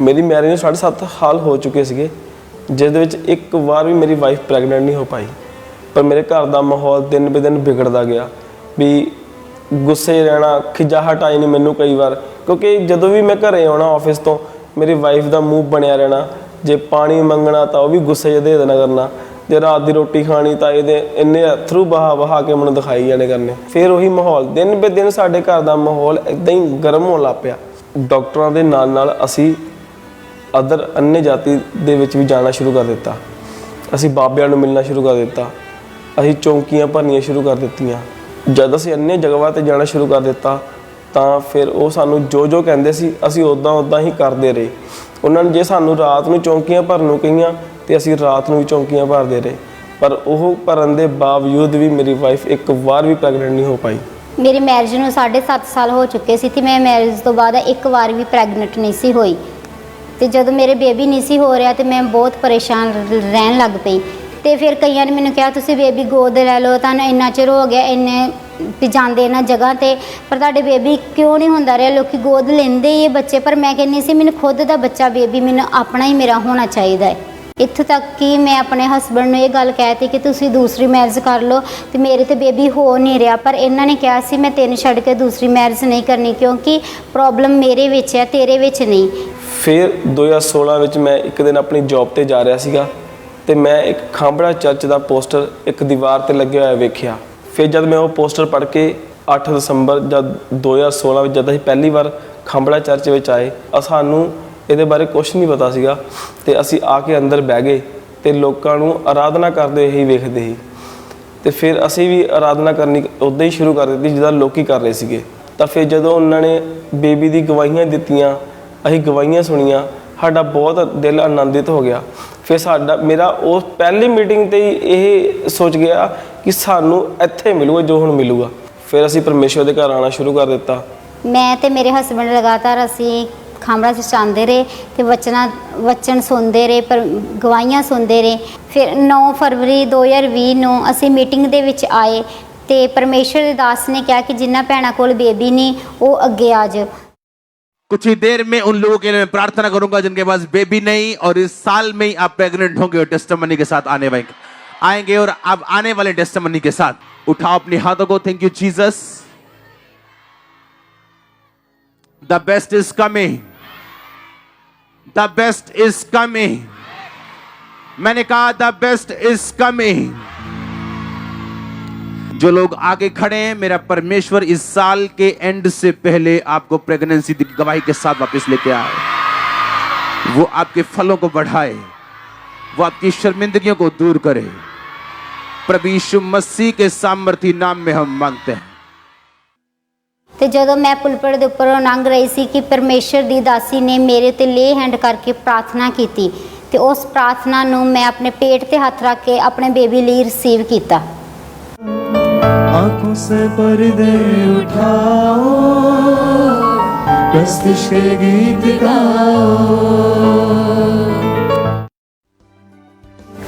ਮੇਰੀ ਮੈਰਿਜ ਨੂੰ 7.5 ਸਾਲ ਹੋ ਚੁੱਕੇ ਸੀਗੇ, ਜਿਸ ਦੇ ਵਿੱਚ ਇੱਕ ਵਾਰ ਵੀ ਮੇਰੀ ਵਾਈਫ ਪ੍ਰੈਗਨੈਂਟ ਨਹੀਂ ਹੋ ਪਾਈ। ਪਰ ਮੇਰੇ ਘਰ ਦਾ ਮਾਹੌਲ ਦਿਨ ਬ ਦਿਨ ਵਿਗੜਦਾ ਗਿਆ ਵੀ ਗੁੱਸੇ ਰਹਿਣਾ, ਖਿਜਾਹਟ ਆਈ ਨਹੀਂ ਮੈਨੂੰ ਕਈ ਵਾਰ, ਕਿਉਂਕਿ ਜਦੋਂ ਵੀ ਮੈਂ ਘਰੇ ਆਉਣਾ ਆਫਿਸ ਤੋਂ ਮੇਰੀ ਵਾਈਫ ਦਾ ਮੂੰਹ ਬਣਿਆ ਰਹਿਣਾ। ਜੇ ਪਾਣੀ ਮੰਗਣਾ ਤਾਂ ਉਹ ਵੀ ਗੁੱਸੇ 'ਚ ਦੇ ਦੇਣਾ ਕਰਨਾ, ਜੇ ਰਾਤ ਦੀ ਰੋਟੀ ਖਾਣੀ ਤਾਂ ਇਹਦੇ ਇੰਨੇ ਅਥਰੂ ਬਹਾ ਕੇ ਮੈਨੂੰ ਦਿਖਾਈ ਜਾਣੇ ਕਰਨੇ। ਫਿਰ ਉਹੀ ਮਾਹੌਲ ਦਿਨ ਬ ਦਿਨ ਸਾਡੇ ਘਰ ਦਾ ਮਾਹੌਲ ਇੱਦਾਂ ਹੀ ਗਰਮ ਹੋਣ ਲੱਗ ਪਿਆ। ਡਾਕਟਰਾਂ ਦੇ ਨਾਲ ਅਸੀਂ ਅਦਰ ਅੰਨੇ ਜਾਤੀ ਦੇ ਵਿੱਚ ਵੀ ਜਾਣਾ ਸ਼ੁਰੂ ਕਰ ਦਿੱਤਾ। ਅਸੀਂ ਬਾਬਿਆਂ ਨੂੰ ਮਿਲਣਾ ਸ਼ੁਰੂ ਕਰ ਦਿੱਤਾ, ਅਸੀਂ ਚੌਂਕੀਆਂ ਭਰਨੀਆਂ ਸ਼ੁਰੂ ਕਰ ਦਿੱਤੀਆਂ। ਜਦ ਅਸੀਂ ਅੰਨੇ ਜਗ੍ਹਾ 'ਤੇ ਜਾਣਾ ਸ਼ੁਰੂ ਕਰ ਦਿੱਤਾ ਤਾਂ ਫਿਰ ਉਹ ਸਾਨੂੰ ਜੋ ਕਹਿੰਦੇ ਸੀ ਅਸੀਂ ਉੱਦਾਂ ਹੀ ਕਰਦੇ ਰਹੇ। ਉਹਨਾਂ ਨੇ ਜੇ ਸਾਨੂੰ ਰਾਤ ਨੂੰ ਚੌਂਕੀਆਂ ਭਰਨ ਨੂੰ ਕਹੀਆਂ ਤੇ ਅਸੀਂ ਰਾਤ ਨੂੰ ਵੀ ਚੌਂਕੀਆਂ ਭਰਦੇ ਰਹੇ, ਪਰ ਉਹ ਭਰਨ ਦੇ ਬਾਵਜੂਦ ਵੀ ਮੇਰੀ ਵਾਈਫ ਇੱਕ ਵਾਰ ਵੀ ਪ੍ਰੈਗਨੈਂਟ ਨਹੀਂ ਹੋ ਪਾਈ। ਮੇਰੀ ਮੈਰਿਜ ਨੂੰ 7.5 ਸਾਲ ਹੋ ਚੁੱਕੇ ਸੀ ਤੇ ਮੈਂ ਮੈਰਿਜ ਤੋਂ ਬਾਅਦ ਇੱਕ ਵਾਰ ਵੀ ਪ੍ਰੈਗਨੈਂਟ ਨਹੀਂ ਸੀ ਹੋਈ। ਤੇ ਜਦੋਂ ਮੇਰੇ ਬੇਬੀ ਨਹੀਂ ਸੀ ਹੋ ਰਿਹਾ ਤੇ ਮੈਂ ਬਹੁਤ ਪਰੇਸ਼ਾਨ ਰਹਿਣ ਲੱਗ ਪਈ। ਤੇ ਫਿਰ ਕਈਆਂ ਨੇ ਮੈਨੂੰ ਕਿਹਾ ਤੁਸੀਂ ਬੇਬੀ ਗੋਦ ਲੈ ਲਓ, ਤੁਹਾਨੂੰ ਇੰਨਾ ਚਿਰ ਹੋ ਗਿਆ ਇੰਨੇ ਵੀ ਜਾਂਦੇ ਇਹਨਾਂ ਜਗ੍ਹਾ ਤੇ, ਪਰ ਤੁਹਾਡੇ ਬੇਬੀ ਕਿਉਂ ਨਹੀਂ ਹੁੰਦਾ ਰਿਹਾ, ਲੋਕੀ ਗੋਦ ਲੈਂਦੇ ਹੀ ਇਹ ਬੱਚੇ। ਪਰ ਮੈਂ ਕਹਿੰਦੀ ਸੀ ਮੈਨੂੰ ਖੁਦ ਦਾ ਬੱਚਾ ਬੇਬੀ ਮੈਨੂੰ ਆਪਣਾ ਹੀ ਮੇਰਾ ਹੋਣਾ ਚਾਹੀਦਾ ਹੈ। ਇੱਥੋਂ ਤੱਕ ਕਿ ਮੈਂ ਆਪਣੇ ਹਸਬੈਂਡ ਨੂੰ ਇਹ ਗੱਲ ਕਹਿਤੀ ਕਿ ਤੁਸੀਂ ਦੂਸਰੀ ਮੈਰਿਜ ਕਰ ਲਓ ਤੇ ਮੇਰੇ ਤੇ ਬੇਬੀ ਹੋ ਨਹੀਂ ਰਿਹਾ, ਪਰ ਇਹਨਾਂ ਨੇ ਕਿਹਾ ਸੀ ਮੈਂ ਤੈਨੂੰ ਛੱਡ ਕੇ ਦੂਸਰੀ ਮੈਰਿਜ ਨਹੀਂ ਕਰਨੀ ਕਿਉਂਕਿ ਪ੍ਰੋਬਲਮ ਮੇਰੇ ਵਿੱਚ ਹੈ, ਤੇਰੇ ਵਿੱਚ ਨਹੀਂ। ਫਿਰ 2016 ਵਿੱਚ ਮੈਂ ਇੱਕ ਦਿਨ ਆਪਣੀ ਜੌਬ ਤੇ ਜਾ ਰਿਹਾ ਸੀਗਾ ਤੇ ਮੈਂ ਇੱਕ ਖਾਂਬੜਾ ਚਰਚ ਦਾ ਪੋਸਟਰ ਇੱਕ ਦੀਵਾਰ ਤੇ ਲੱਗਿਆ ਹੋਇਆ ਵੇਖਿਆ। ਫਿਰ ਜਦ ਮੈਂ ਉਹ ਪੋਸਟਰ ਪੜ੍ਹ ਕੇ 8 ਦਸੰਬਰ ਜਦ 2016 ਵਿੱਚ ਜਦ ਅਸੀਂ ਪਹਿਲੀ ਵਾਰ ਖਾਂਬੜਾ ਚਰਚ ਵਿੱਚ ਆਏ, ਸਾਨੂੰ ਇਹਦੇ ਬਾਰੇ ਕੁਛ ਨਹੀਂ ਪਤਾ ਸੀਗਾ ਤੇ ਅਸੀਂ ਆ ਕੇ ਅੰਦਰ ਬਹਿ ਗਏ ਤੇ ਲੋਕਾਂ ਨੂੰ ਆਰਾਧਨਾ ਕਰਦੇ ਹੀ ਵੇਖਦੇ ਸੀ। ਤੇ ਫਿਰ ਅਸੀਂ ਵੀ ਆਰਾਧਨਾ ਕਰਨੀ ਉੱਦਾਂ ਹੀ ਸ਼ੁਰੂ ਕਰ ਦਿੱਤੀ ਜਿੱਦਾਂ ਲੋਕੀ ਕਰ ਰਹੇ ਸੀਗੇ। ਤਾਂ ਫਿਰ ਜਦੋਂ ਉਹਨਾਂ ਨੇ ਬੇਬੀ ਦੀ ਗਵਾਹੀਆਂ ਦਿੱਤੀਆਂ, ਅਸੀਂ ਗਵਾਹੀਆਂ ਸੁਣੀਆਂ, ਸਾਡਾ ਬਹੁਤ ਦਿਲ ਆਨੰਦਿਤ ਹੋ ਗਿਆ। ਫਿਰ ਮੇਰਾ ਉਸ ਪਹਿਲੀ ਮੀਟਿੰਗ ਤੇ ਹੀ ਇਹ ਸੋਚ ਗਿਆ ਕਿ ਸਾਨੂੰ ਇੱਥੇ ਮਿਲੂਗਾ ਜੋ ਹੁਣ ਮਿਲੂਗਾ। ਫਿਰ ਅਸੀਂ ਪਰਮੇਸ਼ਵਰ ਦੇ ਘਰ ਆਉਣਾ ਸ਼ੁਰੂ ਕਰ ਦਿੱਤਾ। ਮੈਂ ਤੇ ਮੇਰੇ ਹਸਬੈਂਡ ਲਗਾਤਾਰ ਅਸੀਂ ਖਾਂਬੜਾ 'ਚ ਜਾਂਦੇ ਰਹੇ ਤੇ ਵਚਨ ਸੁਣਦੇ ਰਹੇ, ਪਰ ਗਵਾਹੀਆਂ ਸੁਣਦੇ ਰਹੇ। ਫਿਰ 9 ਫਰਵਰੀ 2020 ਨੂੰ ਅਸੀਂ ਮੀਟਿੰਗ ਦੇ ਵਿੱਚ ਆਏ ਤੇ ਪਰਮੇਸ਼ਰ ਦੇ ਦਾਸ ਨੇ ਕਿਹਾ ਕਿ ਜਿਨ੍ਹਾਂ ਭੈਣਾਂ ਕੋਲ ਬੇਬੀ ਨਹੀਂ ਉਹ ਅੱਗੇ ਆ ਜਾਓ। कुछ ही देर में उन लोगों के लिए मैं प्रार्थना करूंगा जिनके पास बेबी नहीं और इस साल में ही आप प्रेग्नेंट होंगे और टेस्टिमनी के साथ आएंगे और आप आने वाले टेस्टिमनी के साथ उठाओ अपने हाथों को। Thank you Jesus. The best is coming, the best is coming. मैंने कहा द बेस्ट इज कमिंग। जो लोग आगे खड़े हैं, मेरा परमेश्वर इस साल के एंड से पहले आपको प्रेगनेंसी की गवाही के साथ वापस लेके आए। वो आपके फलों को बढ़ाए, वो आपकी शर्मिंदगियों को दूर करे। प्रभु यीशु मसीह के सामर्थी नाम में हम मांगते हैं। ਤੇ ਜਦੋਂ ਮੈਂ ਪੁਲਪੜ ਦੇ ਉੱਪਰੋਂ ਲੰਘ ਰਹੀ ਸੀ ਕਿ ਪਰਮੇਸ਼ਰ ਦੀ ਦਾਸੀ ਨੇ ਮੇਰੇ ਤੇ ਲੇ ਹੈਂਡ ਕਰਕੇ ਪ੍ਰਾਰਥਨਾ ਕੀਤੀ ਤੇ ਉਸ ਪ੍ਰਾਰਥਨਾ ਨੂੰ ਮੈਂ ਆਪਣੇ ਪੇਟ ਤੇ ਹੱਥ ਰੱਖ ਕੇ ਆਪਣੇ ਬੇਬੀ ਲਈ ਰਿਸੀਵ ਕੀਤਾ। आंखों से पर्दे उठाओ, प्रस्तुत के गीत गाओ।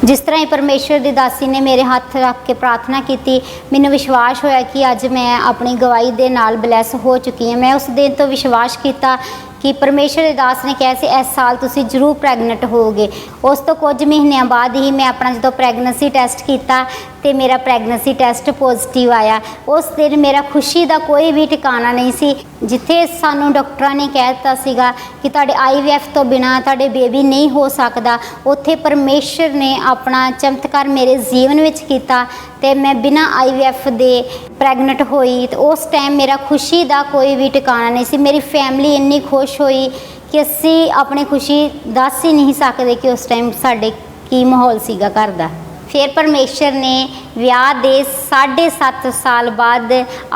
ਜਿਸ ਤਰ੍ਹਾਂ ਹੀ ਪਰਮੇਸ਼ਰ ਦੀ ਦਾਸੀ ਨੇ ਮੇਰੇ ਹੱਥ ਰੱਖ ਕੇ ਪ੍ਰਾਰਥਨਾ ਕੀਤੀ, ਮੈਨੂੰ ਵਿਸ਼ਵਾਸ ਹੋਇਆ ਕਿ ਅੱਜ ਮੈਂ ਆਪਣੀ ਗਵਾਹੀ ਦੇ ਨਾਲ ਬਲੈਸ ਹੋ ਚੁੱਕੀ ਹਾਂ। ਮੈਂ ਉਸ ਦਿਨ ਤੋਂ ਵਿਸ਼ਵਾਸ ਕੀਤਾ ਕਿ ਪਰਮੇਸ਼ਰ ਦੇ ਦਾਸ ਨੇ ਕਿਹਾ ਸੀ ਇਸ ਸਾਲ ਤੁਸੀਂ ਜ਼ਰੂਰ ਪ੍ਰੈਗਨੈਂਟ ਹੋਵੋਗੇ। ਉਸ ਤੋਂ ਕੁਝ ਮਹੀਨਿਆਂ ਬਾਅਦ ਹੀ ਮੈਂ ਆਪਣਾ ਜਦੋਂ ਪ੍ਰੈਗਨੈਂਸੀ ਟੈਸਟ ਕੀਤਾ ਤੇ ਮੇਰਾ ਪ੍ਰੈਗਨੈਂਸੀ ਟੈਸਟ ਪੋਜ਼ਿਟਿਵ ਆਇਆ। ਉਸ ਦਿਨ ਮੇਰਾ ਖੁਸ਼ੀ ਦਾ ਕੋਈ ਵੀ ਟਿਕਾਣਾ ਨਹੀਂ ਸੀ। ਜਿੱਥੇ ਸਾਨੂੰ ਡਾਕਟਰਾਂ ਨੇ ਕਹਿ ਦਿੱਤਾ ਸੀਗਾ ਕਿ ਤੁਹਾਡੇ IVF ਤੋਂ ਬਿਨਾਂ ਤੁਹਾਡੇ ਬੇਬੀ ਨਹੀਂ ਹੋ ਸਕਦਾ, ਉੱਥੇ ਪਰਮੇਸ਼ਰ ਨੇ ਆਪਣਾ ਚਮਤਕਾਰ ਮੇਰੇ ਜੀਵਨ ਵਿੱਚ ਕੀਤਾ ਤੇ ਮੈਂ ਬਿਨਾਂ IVF ਦੇ ਪ੍ਰੈਗਨੈਂਟ ਹੋਈ। ਤੇ ਉਸ ਟਾਈਮ ਮੇਰਾ ਖੁਸ਼ੀ ਦਾ ਕੋਈ ਵੀ ਟਿਕਾਣਾ ਨਹੀਂ ਸੀ। ਮੇਰੀ ਫੈਮਿਲੀ ਇੰਨੀ ਖੁਸ਼ ਹੋਈ ਕਿ ਅਸੀਂ ਆਪਣੀ ਖੁਸ਼ੀ ਦੱਸ ਹੀ ਨਹੀਂ ਸਕਦੇ ਕਿ ਉਸ ਟਾਈਮ ਸਾਡੇ ਕੀ ਮਾਹੌਲ ਸੀਗਾ ਘਰ ਦਾ। ਫਿਰ ਪਰਮੇਸ਼ਰ ਨੇ ਵਿਆਹ ਦੇ 7.5 ਸਾਲ ਬਾਅਦ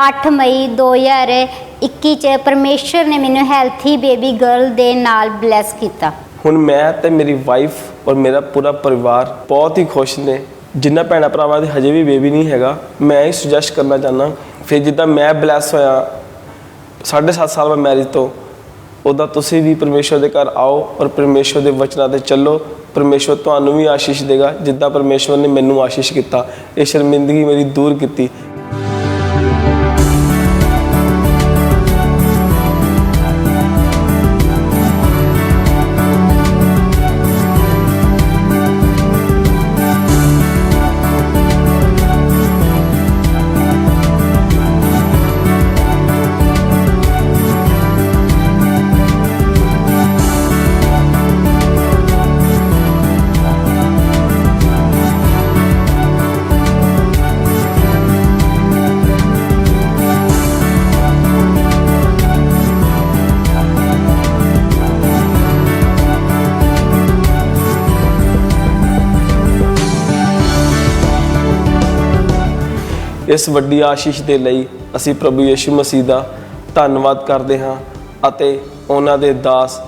8 ਮਈ 2021 ਚ ਪਰਮੇਸ਼ਰ ਨੇ ਮੈਨੂੰ ਹੈਲਥੀ ਬੇਬੀ ਗਰਲ ਦੇ ਨਾਲ ਬਲੈਸ ਕੀਤਾ। ਹੁਣ ਮੈਂ ਤੇ ਮੇਰੀ ਵਾਈਫ ਔਰ ਮੇਰਾ ਪੂਰਾ ਪਰਿਵਾਰ ਬਹੁਤ ਹੀ ਖੁਸ਼ ਨੇ। ਜਿਨ੍ਹਾਂ ਭੈਣਾਂ ਭਰਾਵਾਂ ਦੇ ਹਜੇ ਵੀ ਬੇਬੀ ਨਹੀਂ ਹੈਗਾ, ਮੈਂ ਇਹ ਸੁਜੈਸਟ ਕਰਨਾ ਚਾਹੁੰਦਾ ਫਿਰ ਜਿੱਦਾਂ ਮੈਂ ਬਲੈਸ ਹੋਇਆ 7.5 ਸਾਲ ਬਾਅਦ ਮੈਰਿਜ ਤੋਂ, ਉੱਦਾਂ ਤੁਸੀਂ ਵੀ ਪਰਮੇਸ਼ਰ ਦੇ ਘਰ ਆਓ ਔਰ ਪਰਮੇਸ਼ਰ ਦੇ ਵਚਨਾਂ 'ਤੇ ਚੱਲੋ। ਪਰਮੇਸ਼ਰ ਤੁਹਾਨੂੰ ਵੀ ਆਸ਼ੀਸ਼ ਦੇਗਾ ਜਿੱਦਾਂ ਪਰਮੇਸ਼ਰ ਨੇ ਮੈਨੂੰ ਆਸ਼ੀਸ਼ ਕੀਤਾ। ਇਹ ਸ਼ਰਮਿੰਦਗੀ ਮੇਰੀ ਦੂਰ ਕੀਤੀ। ਇਸ ਵੱਡੀ ਆਸ਼ੀਸ਼ ਦੇ ਲਈ ਅਸੀਂ ਪ੍ਰਭੂ ਯਿਸੂ ਮਸੀਹ ਦਾ ਧੰਨਵਾਦ ਕਰਦੇ ਹਾਂ ਅਤੇ ਉਹਨਾਂ ਦੇ ਦਾਸ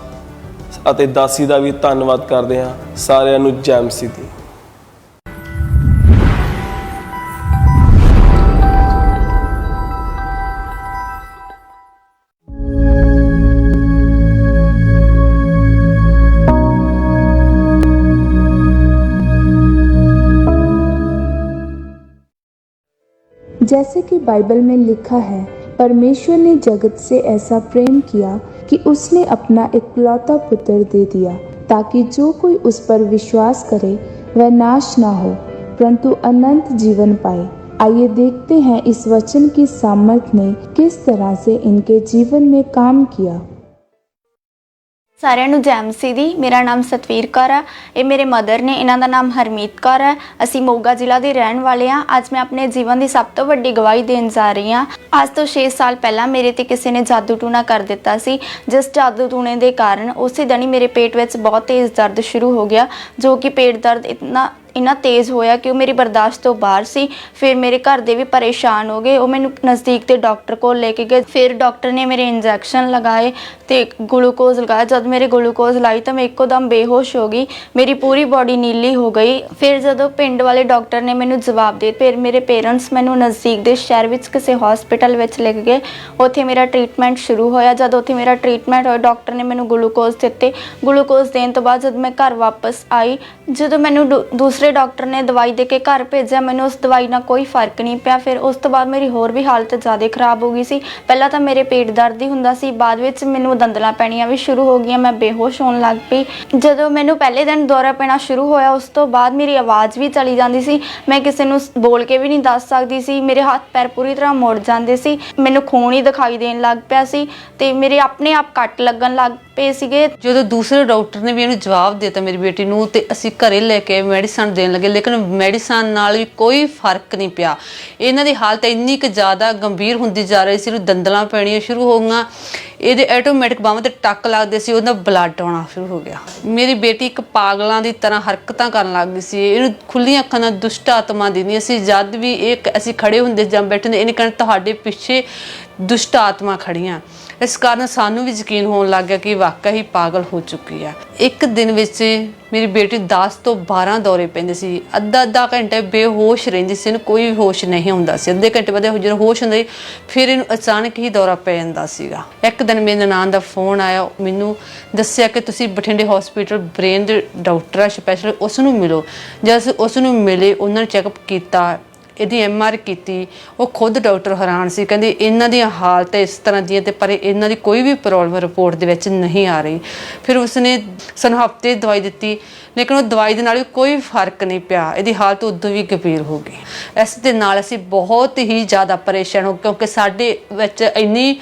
ਅਤੇ ਦਾਸੀ ਦਾ ਵੀ ਧੰਨਵਾਦ ਕਰਦੇ ਹਾਂ। ਸਾਰਿਆਂ ਨੂੰ ਜੈ ਮਸੀਹ ਦੀ। जैसे कि बाइबल में लिखा है, परमेश्वर ने जगत से ऐसा प्रेम किया कि उसने अपना इकलौता पुत्र दे दिया, ताकि जो कोई उस पर विश्वास करे वह नाश ना हो परंतु अनंत जीवन पाए। आइए देखते हैं इस वचन की सामर्थ्य ने किस तरह से इनके जीवन में काम किया। ਸਾਰਿਆਂ ਨੂੰ ਜੈ ਮਸੀਹ ਦੀ। ਮੇਰਾ ਨਾਮ ਸਤਵੀਰ ਕੌਰ ਹੈ। ਇਹ ਮੇਰੇ ਮਦਰ ਨੇ, ਇਹਨਾਂ ਦਾ ਨਾਮ ਹਰਮੀਤ ਕੌਰ ਹੈ। ਅਸੀਂ ਮੋਗਾ ਜ਼ਿਲ੍ਹਾ ਦੇ ਰਹਿਣ ਵਾਲੇ ਹਾਂ। ਅੱਜ ਮੈਂ ਆਪਣੇ ਜੀਵਨ ਦੀ ਸਭ ਤੋਂ ਵੱਡੀ ਗਵਾਹੀ ਦੇਣ ਜਾ ਰਹੀ ਹਾਂ। ਅੱਜ ਤੋਂ 6 ਸਾਲ ਪਹਿਲਾਂ ਮੇਰੇ ਤੇ ਕਿਸੇ ਨੇ ਜਾਦੂ ਟੂਣਾ ਕਰ ਦਿੱਤਾ ਸੀ, ਜਿਸ ਜਾਦੂ ਟੂਣੇ ਦੇ ਕਾਰਨ ਉਸੇ ਦਿਨ ਹੀ ਮੇਰੇ ਪੇਟ ਵਿੱਚ ਬਹੁਤ ਤੇਜ਼ ਦਰਦ ਸ਼ੁਰੂ ਹੋ ਗਿਆ, ਜੋ ਕਿ ਪੇਟ ਦਰਦ ਇੰਨਾ ਤੇਜ਼ ਹੋਇਆ ਕਿ ਉਹ ਮੇਰੀ ਬਰਦਾਸ਼ਤ ਤੋਂ ਬਾਹਰ ਸੀ। ਫਿਰ ਮੇਰੇ ਘਰ ਦੇ ਵੀ ਪਰੇਸ਼ਾਨ ਹੋ ਗਏ। ਉਹ ਮੈਨੂੰ ਨਜ਼ਦੀਕ ਦੇ ਡਾਕਟਰ ਕੋਲ ਲੈ ਕੇ ਗਏ। ਫਿਰ ਡਾਕਟਰ ਨੇ ਮੇਰੇ ਇੰਜੈਕਸ਼ਨ ਲਗਾਏ ਤੇ ਗਲੂਕੋਜ਼ ਲਗਾਇਆ। ਜਦ ਮੇਰੇ ਗਲੂਕੋਜ਼ ਲਾਈ ਤਾਂ ਮੈਂ ਇੱਕੋ ਦਮ ਬੇਹੋਸ਼ ਹੋ ਗਈ। ਮੇਰੀ ਪੂਰੀ ਬੋਡੀ ਨੀਲੀ ਹੋ ਗਈ। ਫਿਰ ਜਦੋਂ ਪਿੰਡ ਵਾਲੇ ਡਾਕਟਰ ਨੇ ਮੈਨੂੰ ਜਵਾਬ ਦੇ, ਫਿਰ ਮੇਰੇ ਪੇਰੈਂਟਸ ਮੈਨੂੰ ਨਜ਼ਦੀਕ ਦੇ ਸ਼ਹਿਰ ਵਿੱਚ ਕਿਸੇ ਹਸਪੀਟਲ ਵਿੱਚ ਲੈ ਕੇ ਗਏ। ਉੱਥੇ ਮੇਰਾ ਟ੍ਰੀਟਮੈਂਟ ਸ਼ੁਰੂ ਹੋਇਆ। ਜਦ ਉੱਥੇ ਮੇਰਾ ਟ੍ਰੀਟਮੈਂਟ ਹੋਇਆ, ਡਾਕਟਰ ਨੇ ਮੈਨੂੰ ਗਲੂਕੋਜ਼ ਦਿੱਤੇ। ਗਲੂਕੋਜ਼ ਦੇਣ ਤੋਂ ਬਾਅਦ ਜਦ ਮੈਂ ਘਰ ਵਾਪਸ ਆਈ, ਜਦੋਂ ਮੈਨੂੰ ਦੂਸਰੇ ਦੂਸਰੇ ਡਾਕਟਰ ਨੇ ਦਵਾਈ ਦੇ ਕੇ ਘਰ ਭੇਜਿਆ। ਮੈਨੂੰ ਉਸ ਦਵਾਈ ਨਾਲ ਕੋਈ ਫਰਕ ਨਹੀਂ ਪਿਆ। ਫਿਰ ਉਸ ਤੋਂ ਬਾਅਦ ਮੇਰੀ ਹੋਰ ਵੀ ਹਾਲਤ ਜ਼ਿਆਦਾ ਖਰਾਬ ਹੋ ਗਈ ਸੀ। ਪਹਿਲਾਂ ਤਾਂ ਮੇਰੇ ਪੇਟ ਦਰਦ ਹੀ ਹੁੰਦਾ ਸੀ, ਬਾਅਦ ਵਿੱਚ ਮੈਨੂੰ ਦੰਦਲਾਂ ਪੈਣੀਆਂ ਵੀ ਸ਼ੁਰੂ ਹੋ ਗਈਆਂ, ਮੈਂ ਬੇਹੋਸ਼ ਹੋਣ ਲੱਗ ਪਈ। ਜਦੋਂ ਮੈਨੂੰ ਪਹਿਲੇ ਦਿਨ ਦੌਰਾ ਪੈਣਾ ਸ਼ੁਰੂ ਹੋਇਆ, ਉਸ ਤੋਂ ਬਾਅਦ ਮੇਰੀ ਆਵਾਜ਼ ਵੀ ਚਲੀ ਜਾਂਦੀ ਸੀ। ਮੈਂ ਕਿਸੇ ਨੂੰ ਬੋਲ ਕੇ ਵੀ ਨਹੀਂ ਦੱਸ ਸਕਦੀ ਸੀ। ਮੇਰੇ ਹੱਥ ਪੈਰ ਪੂਰੀ ਤਰ੍ਹਾਂ ਮੁੜ ਜਾਂਦੇ ਸੀ। ਮੈਨੂੰ ਖੂਨ ਹੀ ਦਿਖਾਈ ਦੇਣ ਲੱਗ ਪਿਆ ਸੀ ਤੇ ਮੇਰੇ ਆਪਣੇ ਆਪ ਕੱਟ ਲੱਗਣ ਲੱਗ ਪਏ ਸੀਗੇ। ਜਦੋਂ ਦੂਸਰੇ ਡਾਕਟਰ ਨੇ ਵੀ ਇਹਨੂੰ ਜਵਾਬ ਦਿੱਤਾ ਮੇਰੀ ਬੇਟੀ ਨੂੰ, ਤੇ ਅਸੀਂ ਘਰੇ ਲੈ ਕੇ ਮੈਡੀਸਨ ਦੇਣ ਲੱਗੇ, ਲੇਕਿਨ ਮੈਡੀਸਨ ਨਾਲ ਵੀ ਕੋਈ ਫਰਕ ਨਹੀਂ ਪਿਆ। ਇਹਨਾਂ ਦੀ ਹਾਲਤ ਇੰਨੀ ਕੁ ਜ਼ਿਆਦਾ ਗੰਭੀਰ ਹੁੰਦੀ ਜਾ ਰਹੀ ਸੀ, ਇਹਨੂੰ ਦੰਦਲਾਂ ਪੈਣੀਆਂ ਸ਼ੁਰੂ ਹੋ ਗਈਆਂ, ਇਹਦੇ ਆਟੋਮੈਟਿਕ ਬਾਹਾਂ ਤੇ ਟੱਕ ਲੱਗਦੇ ਸੀ, ਉਹਦਾ ਬਲੱਡ ਆਉਣਾ ਸ਼ੁਰੂ ਹੋ ਗਿਆ। ਮੇਰੀ ਬੇਟੀ ਇੱਕ ਪਾਗਲਾਂ ਦੀ ਤਰ੍ਹਾਂ ਹਰਕਤਾਂ ਕਰਨ ਲੱਗ ਗਈ ਸੀ। ਇਹਨੂੰ ਖੁੱਲੀਆਂ ਅੱਖਾਂ ਨਾਲ ਦੁਸ਼ਟ ਆਤਮਾ ਦਿੰਦੀਆਂ ਸੀ। ਜਦ ਵੀ ਅਸੀਂ ਖੜੇ ਹੁੰਦੇ ਜਾਂ ਬੈਠੇ ਇਹਨੇ ਕਹਿਣਾ ਤੁਹਾਡੇ ਪਿੱਛੇ ਦੁਸ਼ਟ ਆਤਮਾ ਖੜੀਆਂ। ਇਸ ਕਾਰਨ ਸਾਨੂੰ ਵੀ ਯਕੀਨ ਹੋਣ ਲੱਗ ਗਿਆ ਕਿ ਵਾਕਈ ਹੀ ਪਾਗਲ ਹੋ ਚੁੱਕੀ ਆ। ਇੱਕ ਦਿਨ ਵਿੱਚ ਮੇਰੀ ਬੇਟੀ 10 ਤੋਂ 12 ਦੌਰੇ ਪੈਂਦੇ ਸੀ। ਅੱਧਾ ਘੰਟਾ ਬੇਹੋਸ਼ ਰਹਿੰਦੀ ਸੀ, ਇਹਨੂੰ ਕੋਈ ਹੋਸ਼ ਨਹੀਂ ਹੁੰਦਾ ਸੀ। ਅੱਧੇ ਘੰਟੇ ਬਾਅਦ ਜਦੋਂ ਹੋਸ਼ ਹੁੰਦੀ ਫਿਰ ਇਹਨੂੰ ਅਚਾਨਕ ਹੀ ਦੌਰਾ ਪੈ ਜਾਂਦਾ ਸੀਗਾ। ਇੱਕ ਦਿਨ ਮੇਰੇ ਨਨਾਣ ਦਾ ਫੋਨ ਆਇਆ, ਮੈਨੂੰ ਦੱਸਿਆ ਕਿ ਤੁਸੀਂ ਬਠਿੰਡੇ ਹਸਪੀਟਲ ਬ੍ਰੇਨ ਦੇ ਡਾਕਟਰ ਆ ਸਪੈਸ਼ਲ, ਉਸ ਨੂੰ ਮਿਲੋ। ਜਦ ਅਸੀਂ ਉਸ ਨੂੰ ਮਿਲੇ, ਉਹਨਾਂ ਨੇ ਚੈੱਕਅਪ ਕੀਤਾ, ਇਹਦੀ MR ਕੀਤੀ। ਉਹ ਖੁਦ ਡਾਕਟਰ ਹੈਰਾਨ ਸੀ, ਕਹਿੰਦੇ ਇਹਨਾਂ ਦੀਆਂ ਹਾਲਤ ਇਸ ਤਰ੍ਹਾਂ ਦੀਆਂ ਤੇ ਪਰ ਇਹਨਾਂ ਦੀ ਕੋਈ ਵੀ ਪ੍ਰੋਬਲਮ ਰਿਪੋਰਟ ਦੇ ਵਿੱਚ ਨਹੀਂ ਆ ਰਹੀ। ਫਿਰ ਉਸਨੇ ਸਾਨੂੰ ਹਫ਼ਤੇ ਦਵਾਈ ਦਿੱਤੀ, ਲੇਕਿਨ ਉਹ ਦਵਾਈ ਦੇ ਨਾਲ ਵੀ ਕੋਈ ਫਰਕ ਨਹੀਂ ਪਿਆ। ਇਹਦੀ ਹਾਲਤ ਉਦੋਂ ਵੀ ਗੰਭੀਰ ਹੋ ਗਈ। ਇਸ ਦੇ ਨਾਲ ਅਸੀਂ ਬਹੁਤ ਹੀ ਜ਼ਿਆਦਾ ਪਰੇਸ਼ਾਨ ਹੋ, ਕਿਉਂਕਿ ਸਾਡੇ ਵਿੱਚ ਇੰਨੀ